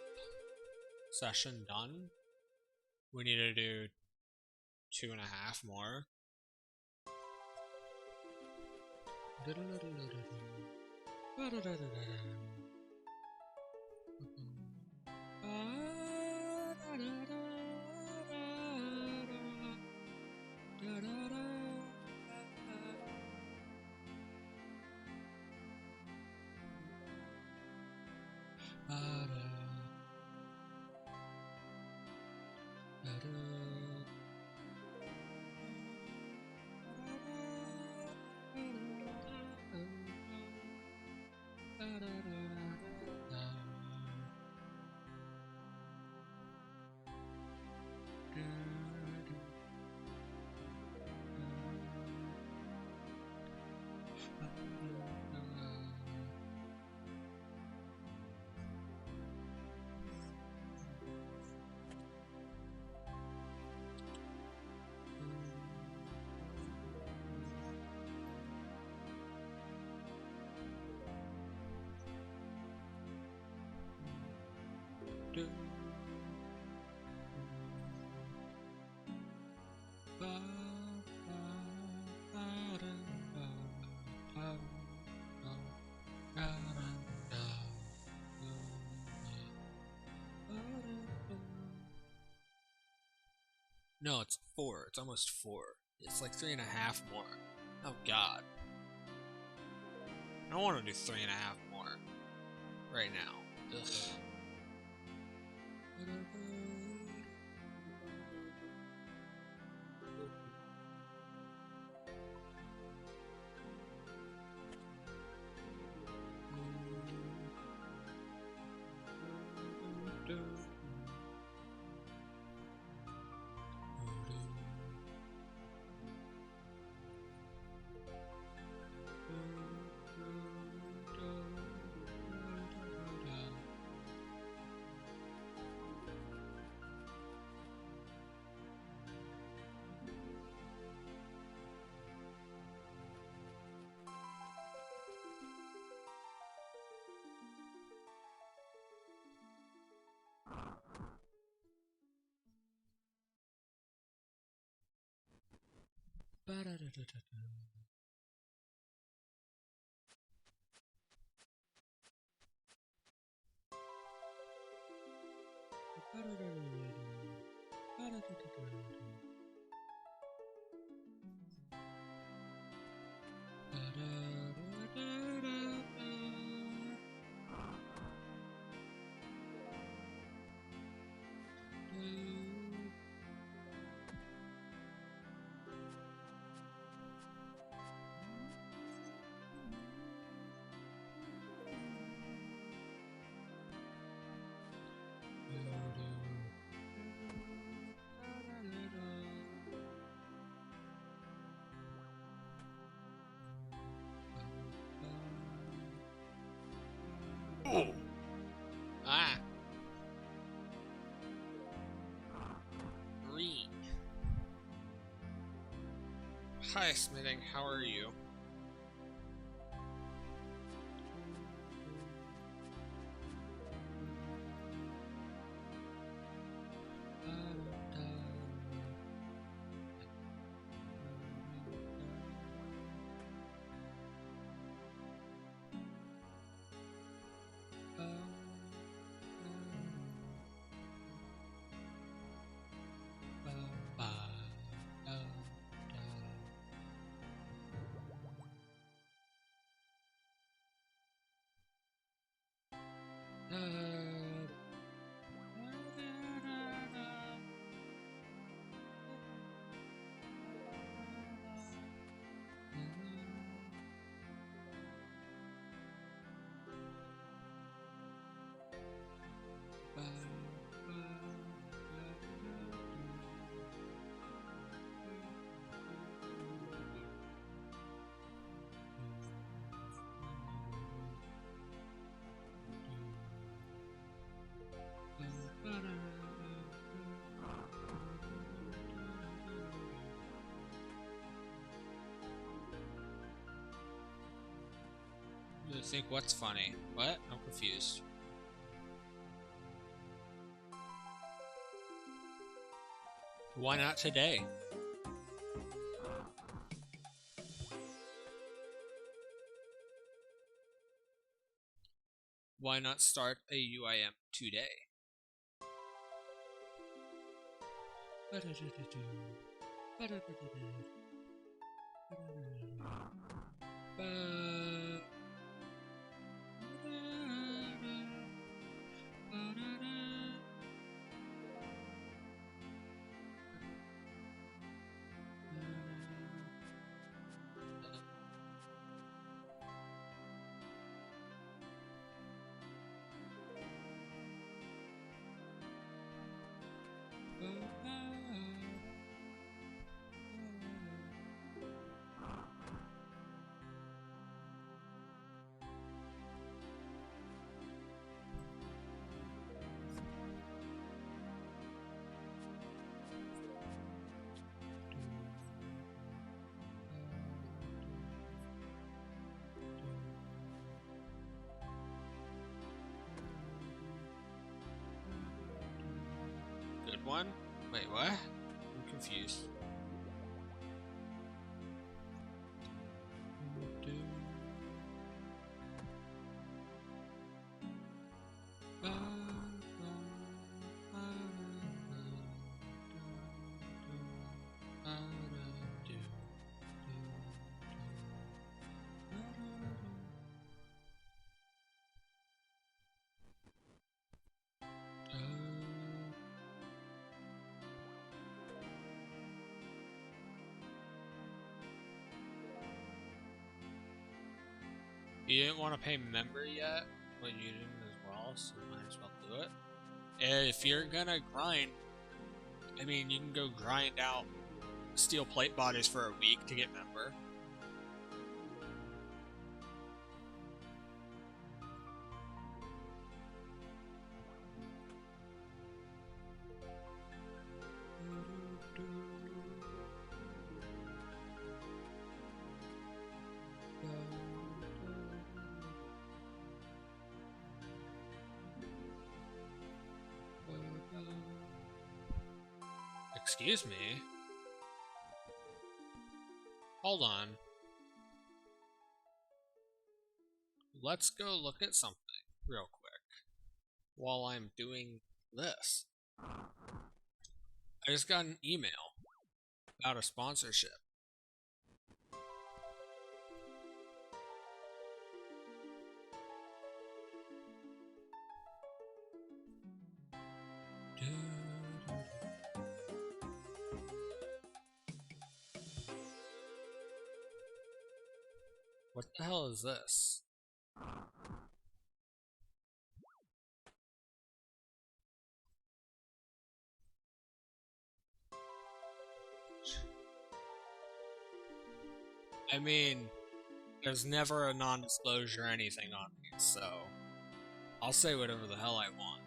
session done. We need to do 2.5 more. No, it's 4. It's almost 4. It's like 3.5 more. Oh god. I don't want to do 3.5 more right now. Ugh. Ah. Green. Hi, Smithing. How are you? You think what's funny? What? I'm confused. Why not today? Why not start a UIM today? Good one? Wait, what? I'm confused. You didn't want to pay member yet, but you didn't as well, so you might as well do it. If you're gonna grind, I mean, you can go grind out steel plate bodies for a week to get member. Excuse me. hold on. Let's go look at something real quick while I'm doing this. I just got an email about a sponsorship. What the hell is this? I mean, there's never a non-disclosure or anything on these, so I'll say whatever the hell I want.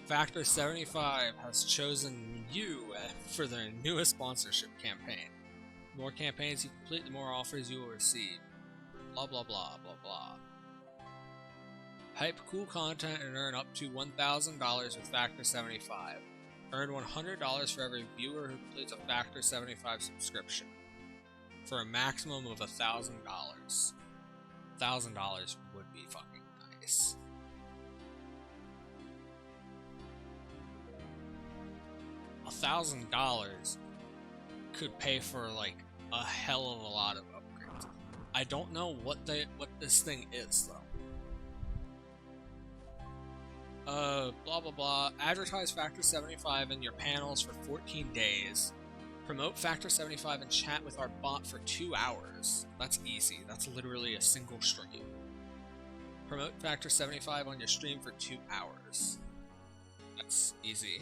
Factor 75 has chosen you for their newest sponsorship campaign. The more campaigns you complete, the more offers you will receive. Blah blah blah blah blah. Hype cool content and earn up to $1,000 with Factor 75. Earn $100 for every viewer who completes a Factor 75 subscription, for a maximum of $1,000. $1,000 would be fucking nice. $1,000 could pay for like a hell of a lot of upgrades. I don't know what this thing is though. Blah blah blah. Advertise Factor 75 in your panels for 14 days. Promote Factor 75 and chat with our bot for 2 hours. That's easy. That's literally a single stream. Promote Factor 75 on your stream for 2 hours. That's easy.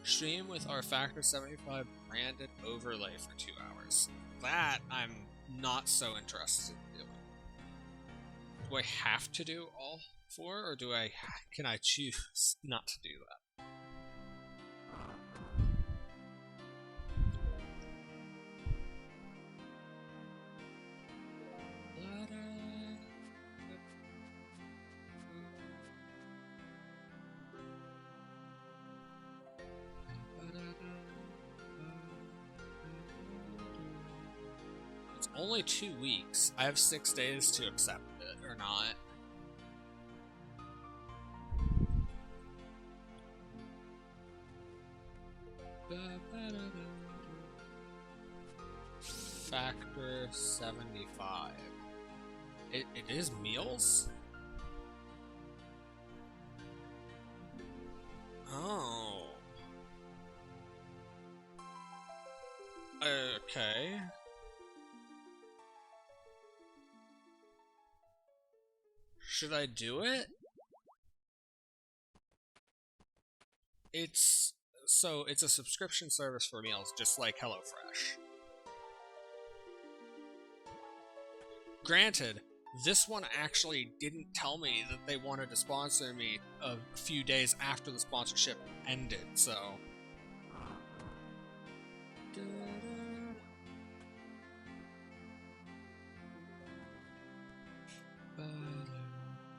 Stream with our Factor 75 branded overlay for 2 hours. That I'm not so interested in doing. Do I have to do all 4, or can I choose not to do that? It's only 2 weeks. I have 6 days to accept it or not. Factor 75. It is meals? Oh. Okay. Should I do it? It's a subscription service for meals, just like HelloFresh. Granted, this one actually didn't tell me that they wanted to sponsor me a few days after the sponsorship ended, so...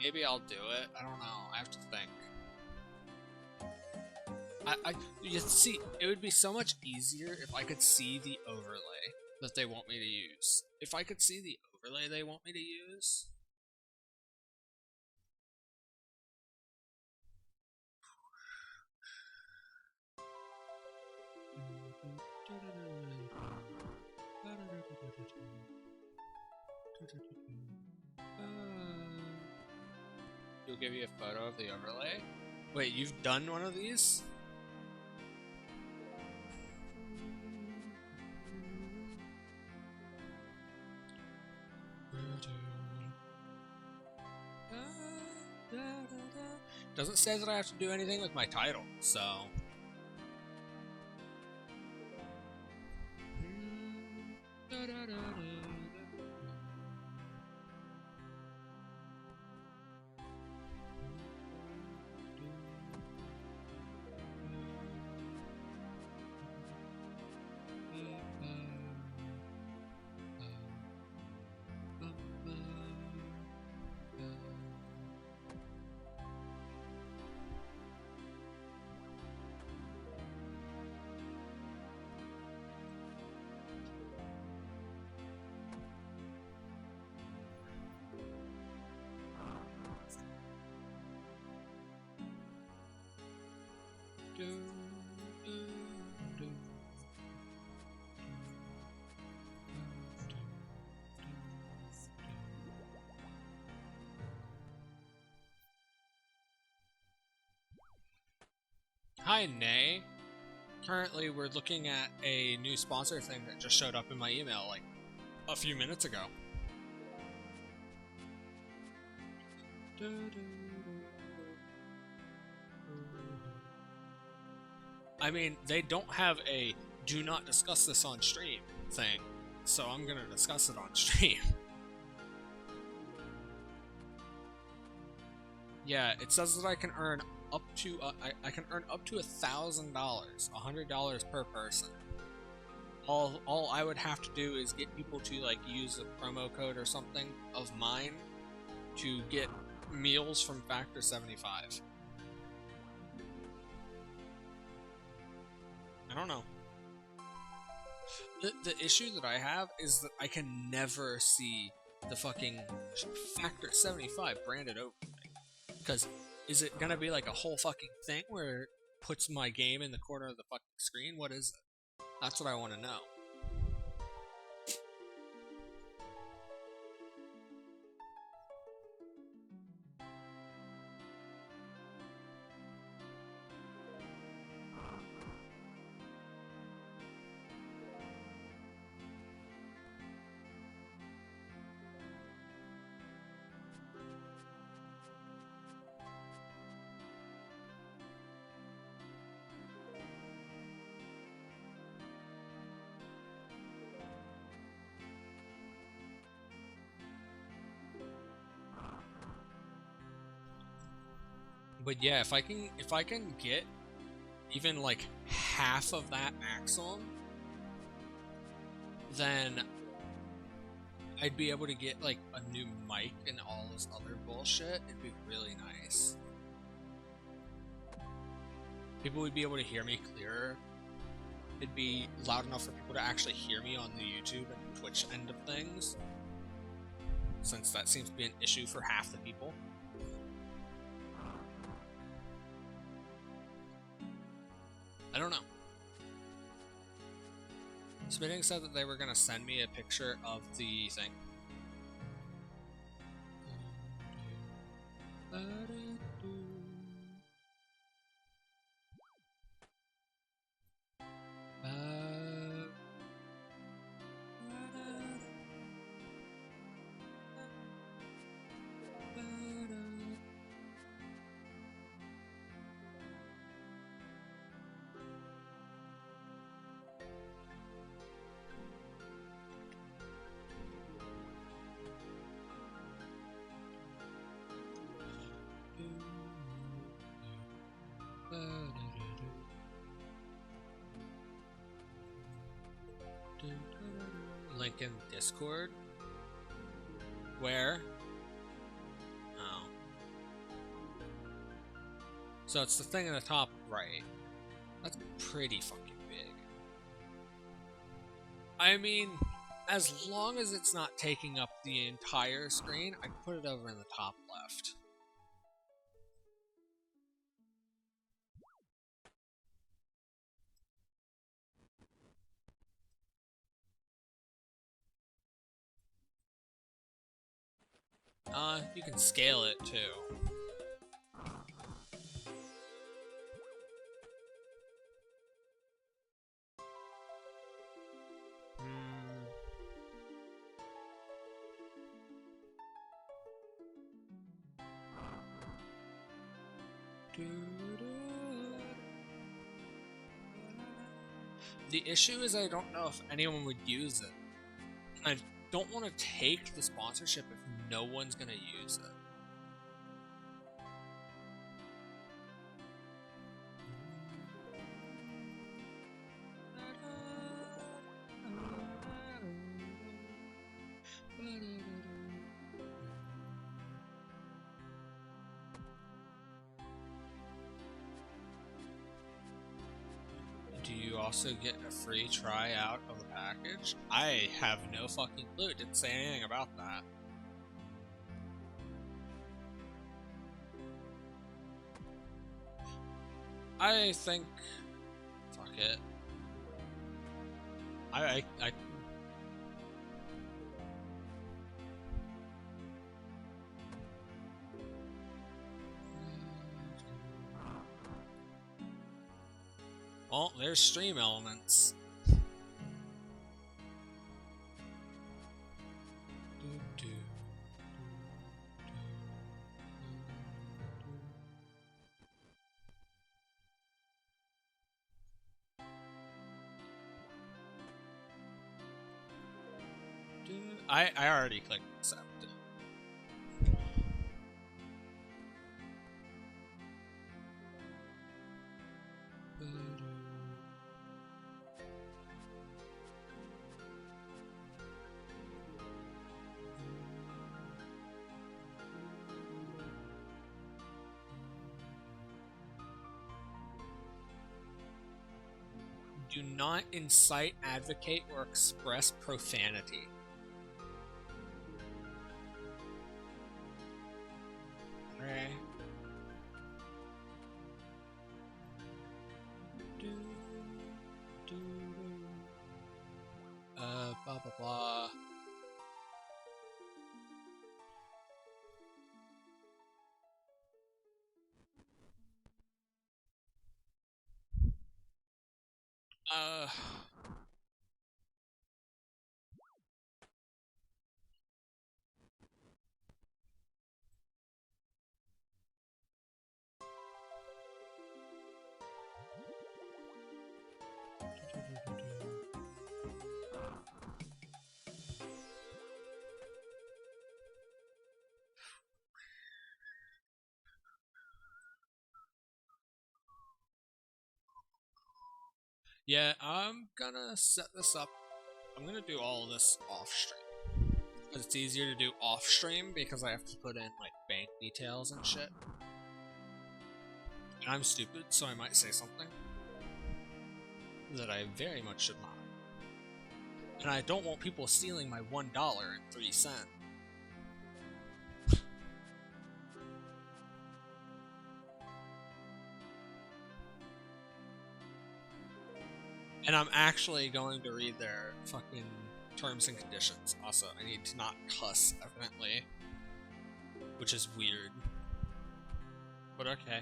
Maybe I'll do it. I don't know. I have to think. You see, it would be so much easier if I could see the overlay that they want me to use. If I could see the overlay they want me to use... You'll give you a photo of the overlay? Wait, you've done one of these? Doesn't say that I have to do anything with my title, so... Hi, Nay. Currently, we're looking at a new sponsor thing that just showed up in my email like a few minutes ago. I mean, they don't have a do not discuss this on stream thing, so I'm gonna discuss it on stream. Yeah, it says that I can earn up to I can earn up to $1,000, $100 per person. All I would have to do is get people to like use a promo code or something of mine to get meals from Factor 75. I don't know. The issue that I have is that I can never see the fucking Factor 75 branded over me. Because is it gonna be like a whole fucking thing where it puts my game in the corner of the fucking screen? What is it? That's what I want to know. But yeah, if I can get even like half of that maximum, then I'd be able to get like a new mic and all this other bullshit. It'd be really nice. People would be able to hear me clearer. It'd be loud enough for people to actually hear me on the YouTube and Twitch end of things, since that seems to be an issue for half the people. I don't know. Spitting said that they were going to send me a picture of the thing. Link in Discord? Where? Oh. So it's the thing in the top right. That's pretty fucking big. I mean, as long as it's not taking up the entire screen, I can put it over in the top left. You can scale it too. The issue is I don't know if anyone would use it. And I don't want to take the sponsorship if no one's gonna use it. Do you also get a free try out of the package? I have no fucking clue. It didn't say anything about that. I think... Fuck it. I Well, there's stream elements. I already clicked accept. Do not incite, advocate, or express profanity. Okay. Blah blah blah. Yeah, I'm gonna set this up. I'm gonna do all of this off stream. Because it's easier to do off stream because I have to put in like bank details and shit. And I'm stupid, so I might say something that I very much should not. And I don't want people stealing my $1.03. And I'm actually going to read their fucking terms and conditions. Also, I need to not cuss, evidently. Which is weird. But okay.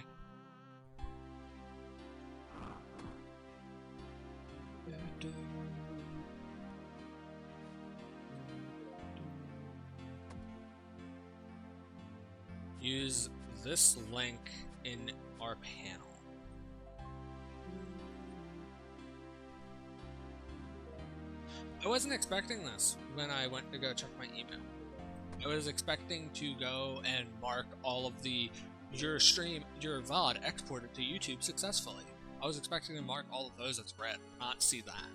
Use this link in our panel. I wasn't expecting this when I went to go check my email. I was expecting to go and mark all of your stream, your VOD exported to YouTube successfully. I was expecting to mark all of those as red, not see that.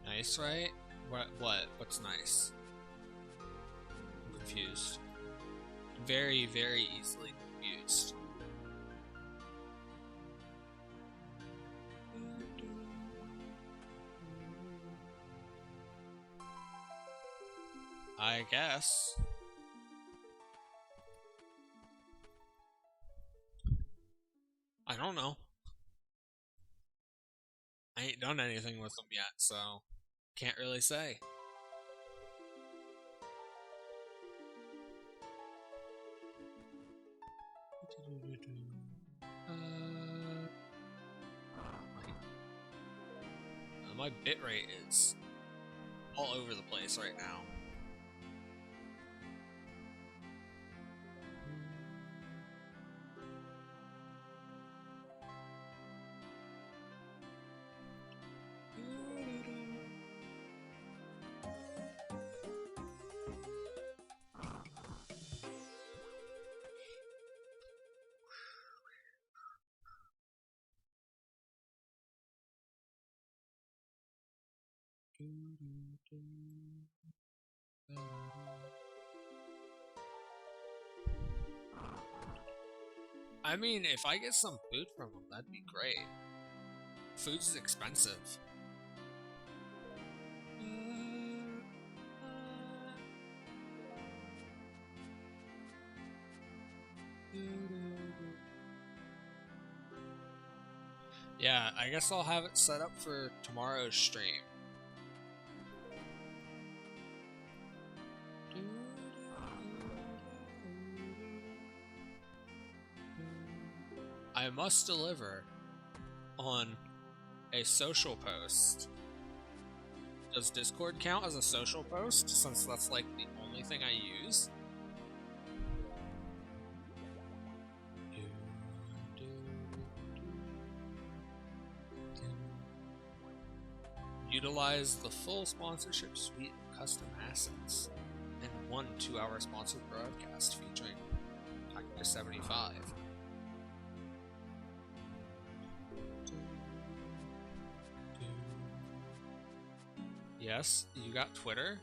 Nice, right? What's nice? I'm confused. Very, very easily confused. I guess. I don't know. I ain't done anything with them yet, so can't really say. My bitrate is all over the place right now. I mean, if I get some food from them, that'd be great. Food's expensive. Yeah, I guess I'll have it set up for tomorrow's stream. I must deliver on a social post. Does Discord count as a social post, since that's like the only thing I use? Utilize the full sponsorship suite of custom assets and 1 2-hour sponsored broadcast featuring Dr. 75. Yes, you got Twitter.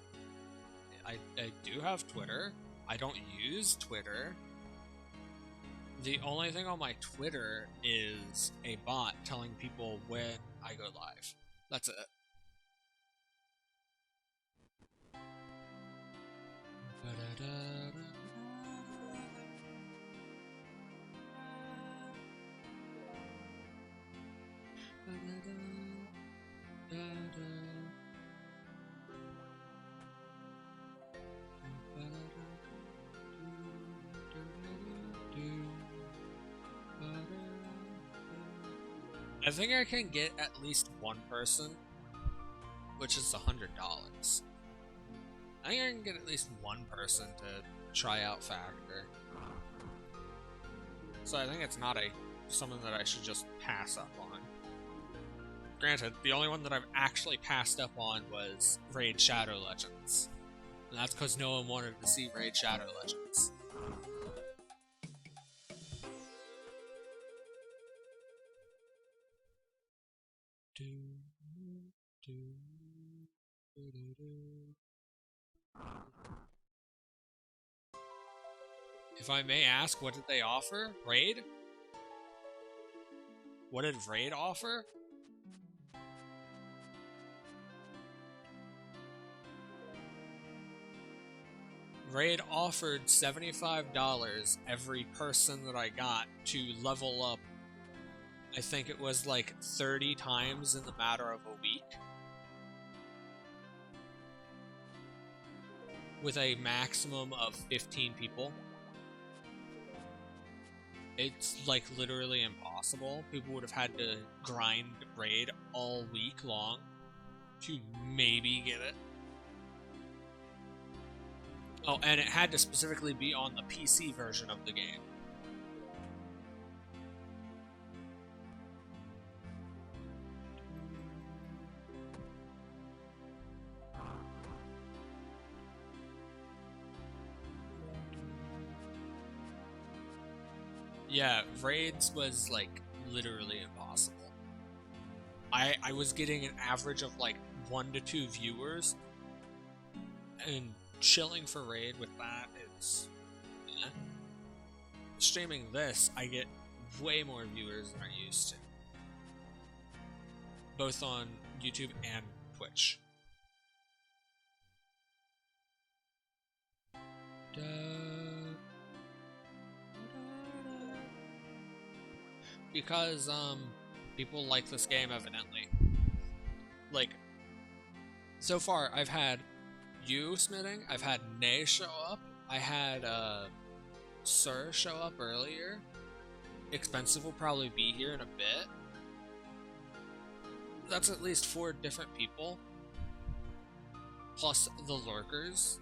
I do have Twitter. I don't use Twitter. The only thing on my Twitter is a bot telling people when I go live. That's it. I think I can get at least one person, which is $100. I think I can get at least one person to try out Factor. So I think it's not something that I should just pass up on. Granted, the only one that I've actually passed up on was Raid Shadow Legends. And that's because no one wanted to see Raid Shadow Legends. If I may ask, what did they offer? Raid? What did Raid offer? Raid offered $75 every person that I got to level up. I think it was like 30 times in the matter of a week. With a maximum of 15 people. It's like literally impossible. People would have had to grind Raid all week long to maybe get it. Oh, and it had to specifically be on the PC version of the game. Yeah, Raids was like literally impossible. I was getting an average of like 1 to 2 viewers, and chilling for Raid with that is streaming this, I get way more viewers than I used to, both on YouTube and Twitch. Because people like this game, evidently. Like, so far I've had you, Smithing, I've had Nay show up, I had Sir show up earlier. Expensive will probably be here in a bit. That's at least 4 different people. Plus the lurkers.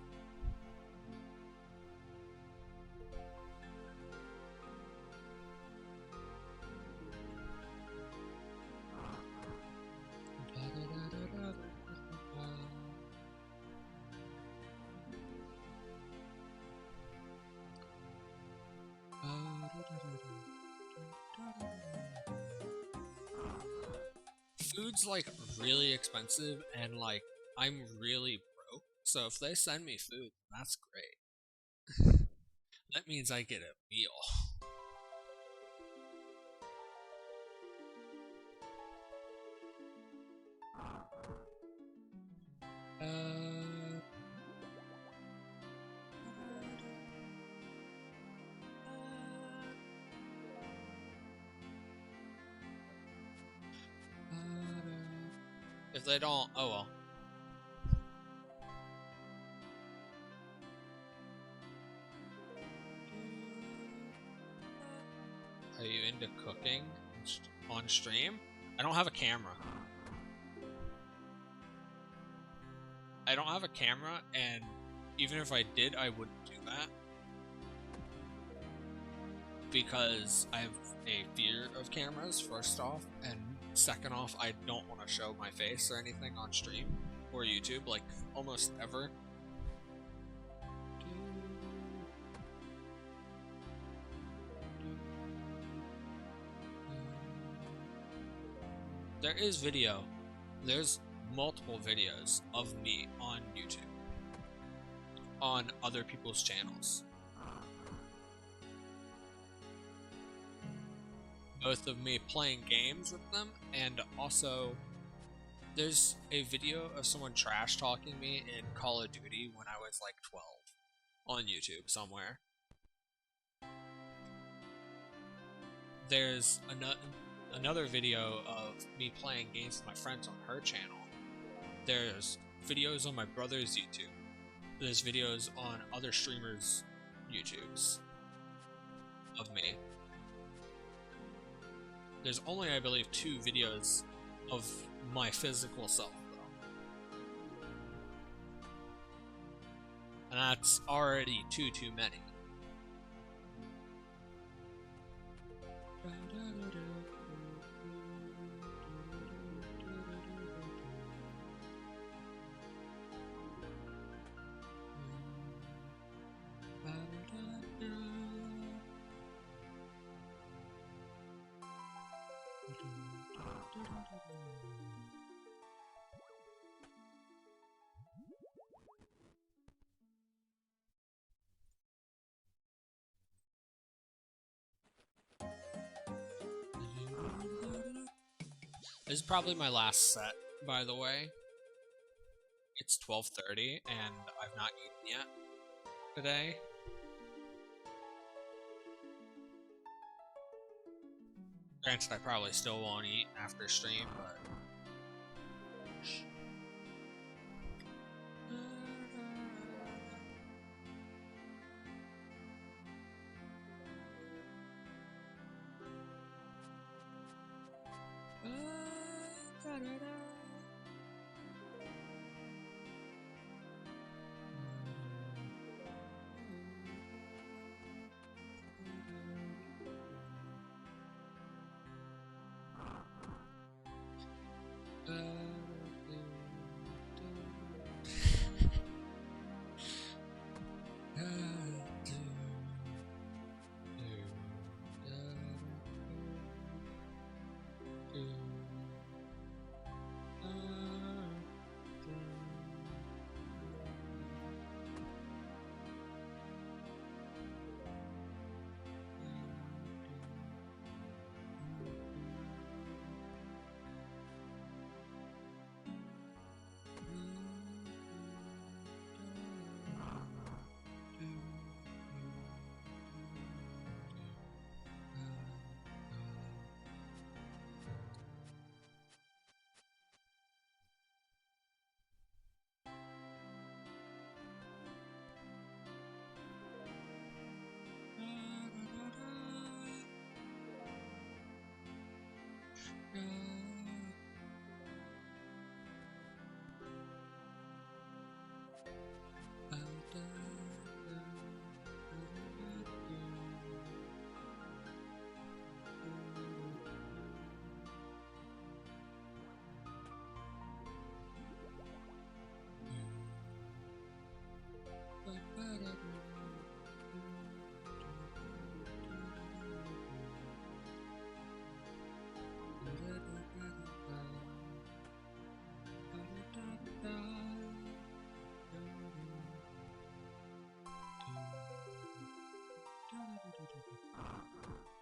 Food's like really expensive, and like I'm really broke, so if they send me food, that's great. That means I get a meal. If they don't, oh well. Are you into cooking on stream? I don't have a camera. I don't have a camera, and even if I did, I wouldn't do that. Because I have a fear of cameras, first off, and second off, I don't want to show my face or anything on stream or YouTube, like, almost ever. There is video. There's multiple videos of me on YouTube. On other people's channels. Both of me playing games with them, and also there's a video of someone trash talking me in Call of Duty when I was like 12 on YouTube somewhere. There's another video of me playing games with my friends on her channel. There's videos on my brother's YouTube. There's videos on other streamers' YouTubes of me. There's only, I believe, 2 videos of my physical self, though. And that's already too many. This is probably my last set, by the way. It's 12:30 and I've not eaten yet today. Granted, I probably still won't eat after stream, but...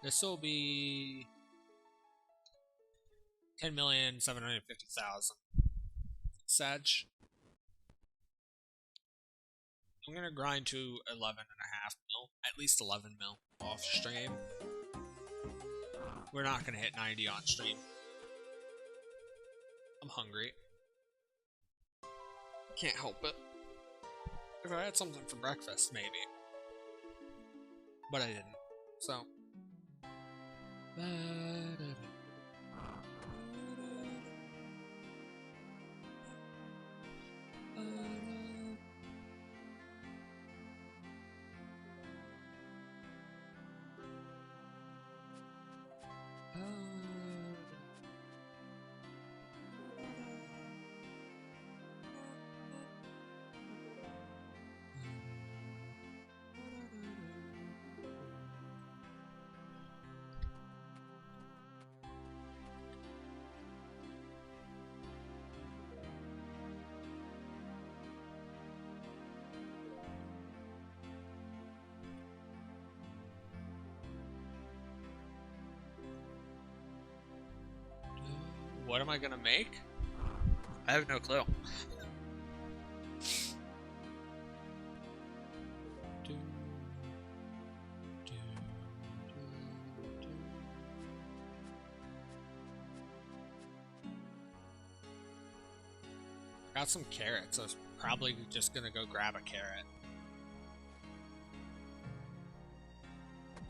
This will be 10,750,000. Sag. I'm gonna grind to 11.5 mil, at least 11 mil off stream. We're not gonna hit 90 on stream. I'm hungry. Can't help it. If I had something for breakfast, maybe. But I didn't. So. What am I gonna make? I have no clue. Got some carrots. I was probably just gonna go grab a carrot.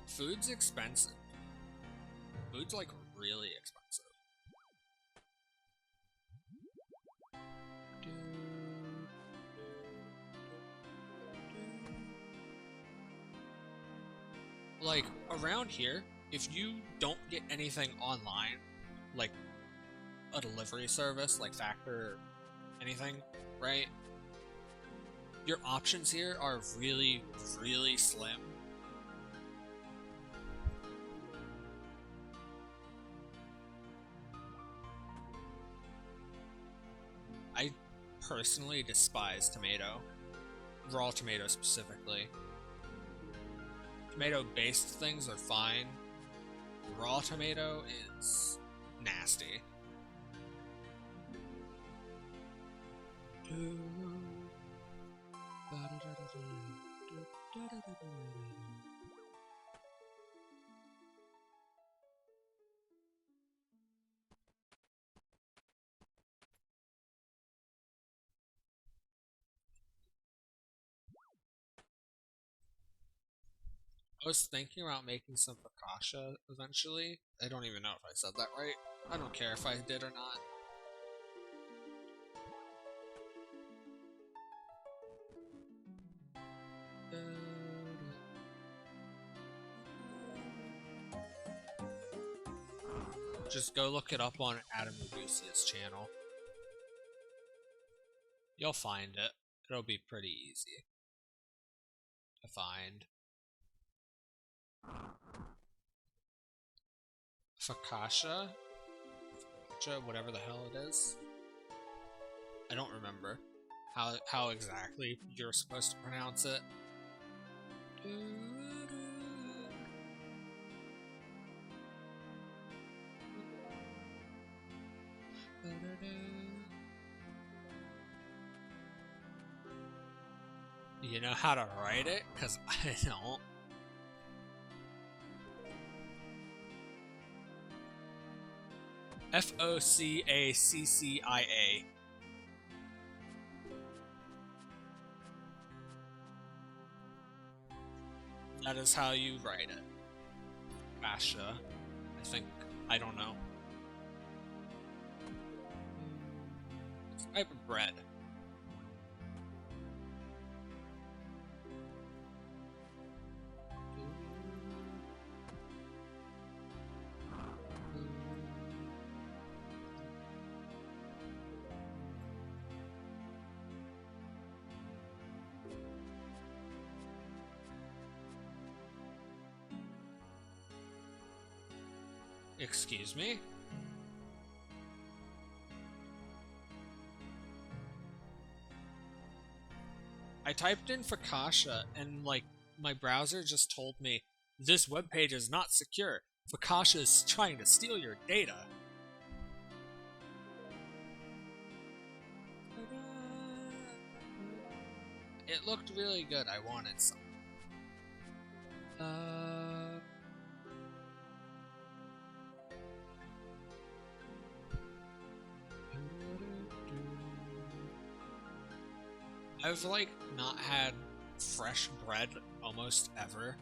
Food's expensive. Food's like really expensive. Like, around here, if you don't get anything online, like a delivery service, like Factor or anything, right? Your options here are really, really slim. I personally despise tomato. Raw tomato specifically. Tomato-based things are fine. Raw tomato is nasty. I was thinking about making some focaccia eventually. I don't even know if I said that right. I don't care if I did or not. Just go look it up on Adam Ragusia's channel. You'll find it. It'll be pretty easy to find. Focaccia? Whatever the hell it is. I don't remember how exactly you're supposed to pronounce it. You know how to write it? Because I don't. Focaccia. That is how you write it. Focaccia. I think. I don't know. It's a type of bread. Excuse me? I typed in focaccia and like my browser just told me This webpage is not secure. Vakash is trying to steal your data. It looked really good. I wanted some. I've like not had fresh bread almost ever.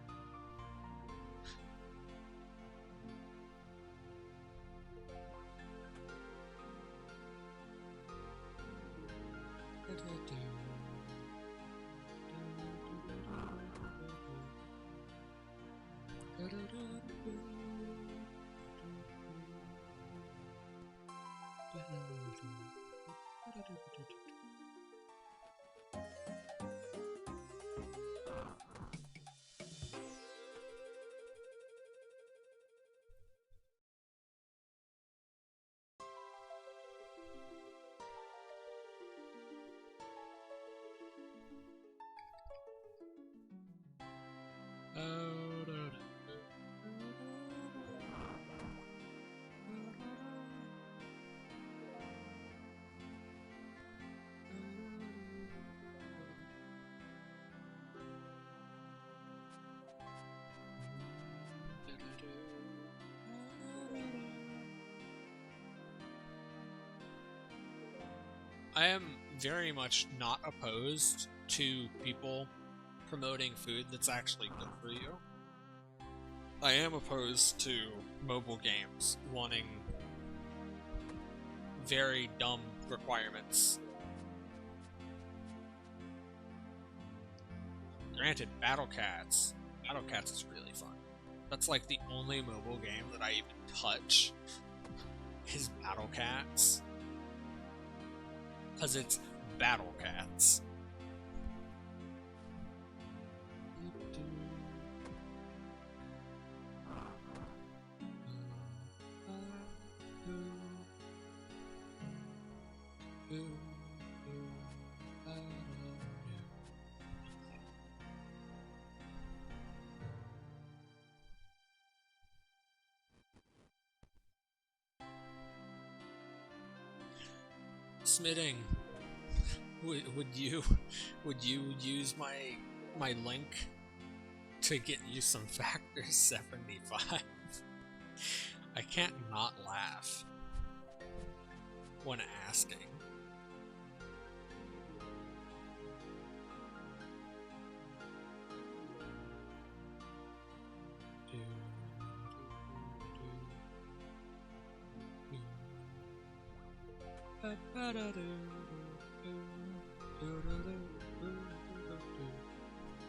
I am very much not opposed to people promoting food that's actually good for you. I am opposed to mobile games wanting very dumb requirements. Granted, Battle Cats is really fun. That's like the only mobile game that I even touch is Battle Cats. Because it's Battle Cats. Smitting, would you use my link to get you some Factor 75? I can't not laugh when asking.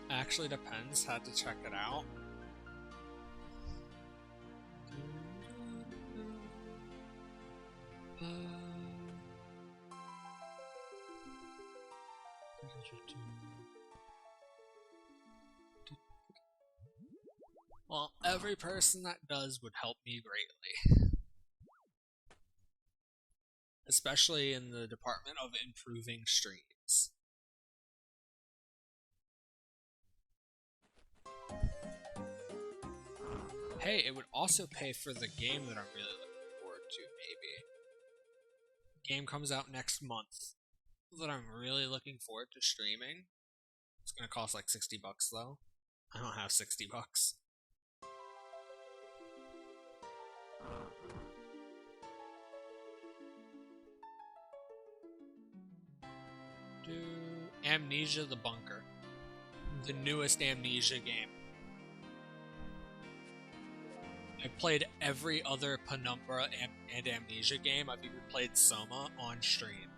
Actually depends, had to check it out. Well, every person that does would help me greatly. Especially in the department of improving streams. Hey, it would also pay for the game that I'm really looking forward to, maybe. Game comes out next month that I'm really looking forward to streaming. It's gonna cost like $60 though. I don't have $60. Do Amnesia the Bunker. The newest Amnesia game. I've played every other Penumbra and Amnesia game. I've even played Soma on stream.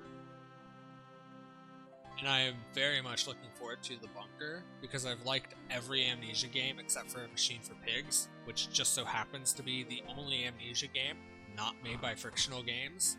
And I am very much looking forward to The Bunker, because I've liked every Amnesia game except for Machine for Pigs, which just so happens to be the only Amnesia game not made by Frictional Games.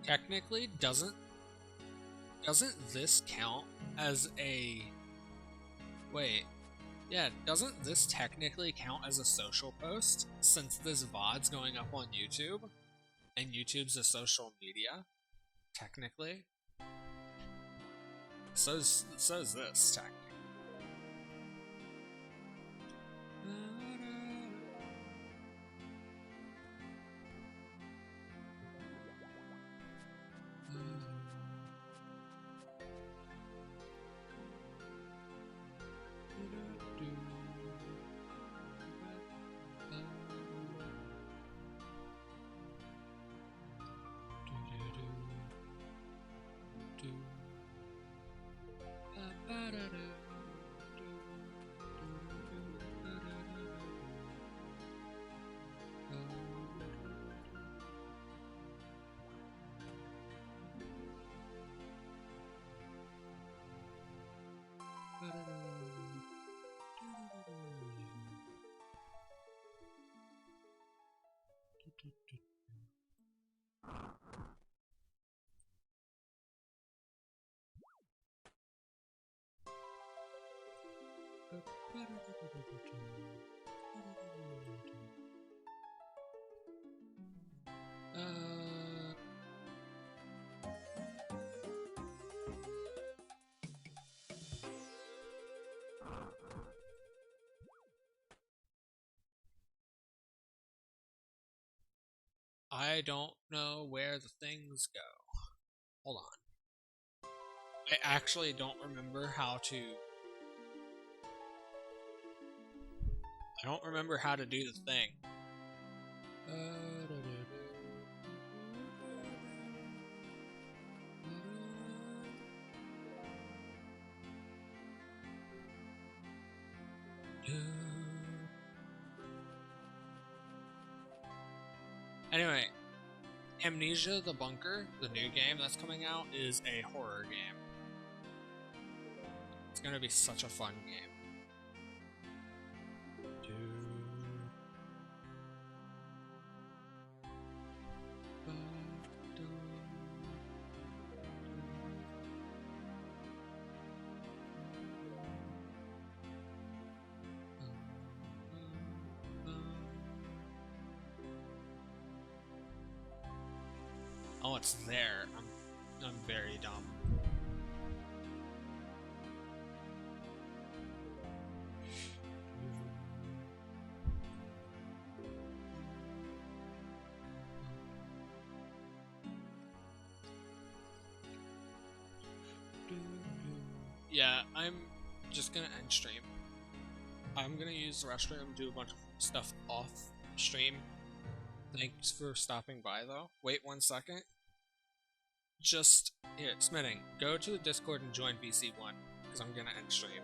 technically, doesn't this count as a... Wait. Yeah, doesn't this technically count as a social post, since this VOD's going up on YouTube, and YouTube's a social media, technically? So is this, technically. I don't know where the things go. Hold on. I actually don't remember how to... I don't remember how to do the thing. Anyway, Amnesia the Bunker, the new game that's coming out, is a horror game. It's gonna be such a fun game. Oh, it's there. I'm very dumb. Yeah, I'm just gonna end stream. I'm gonna use the restroom, do a bunch of stuff off stream. Thanks for stopping by, though. Wait 1 second. Just, here, Smitting, go to the Discord and join VC1, because I'm gonna end stream.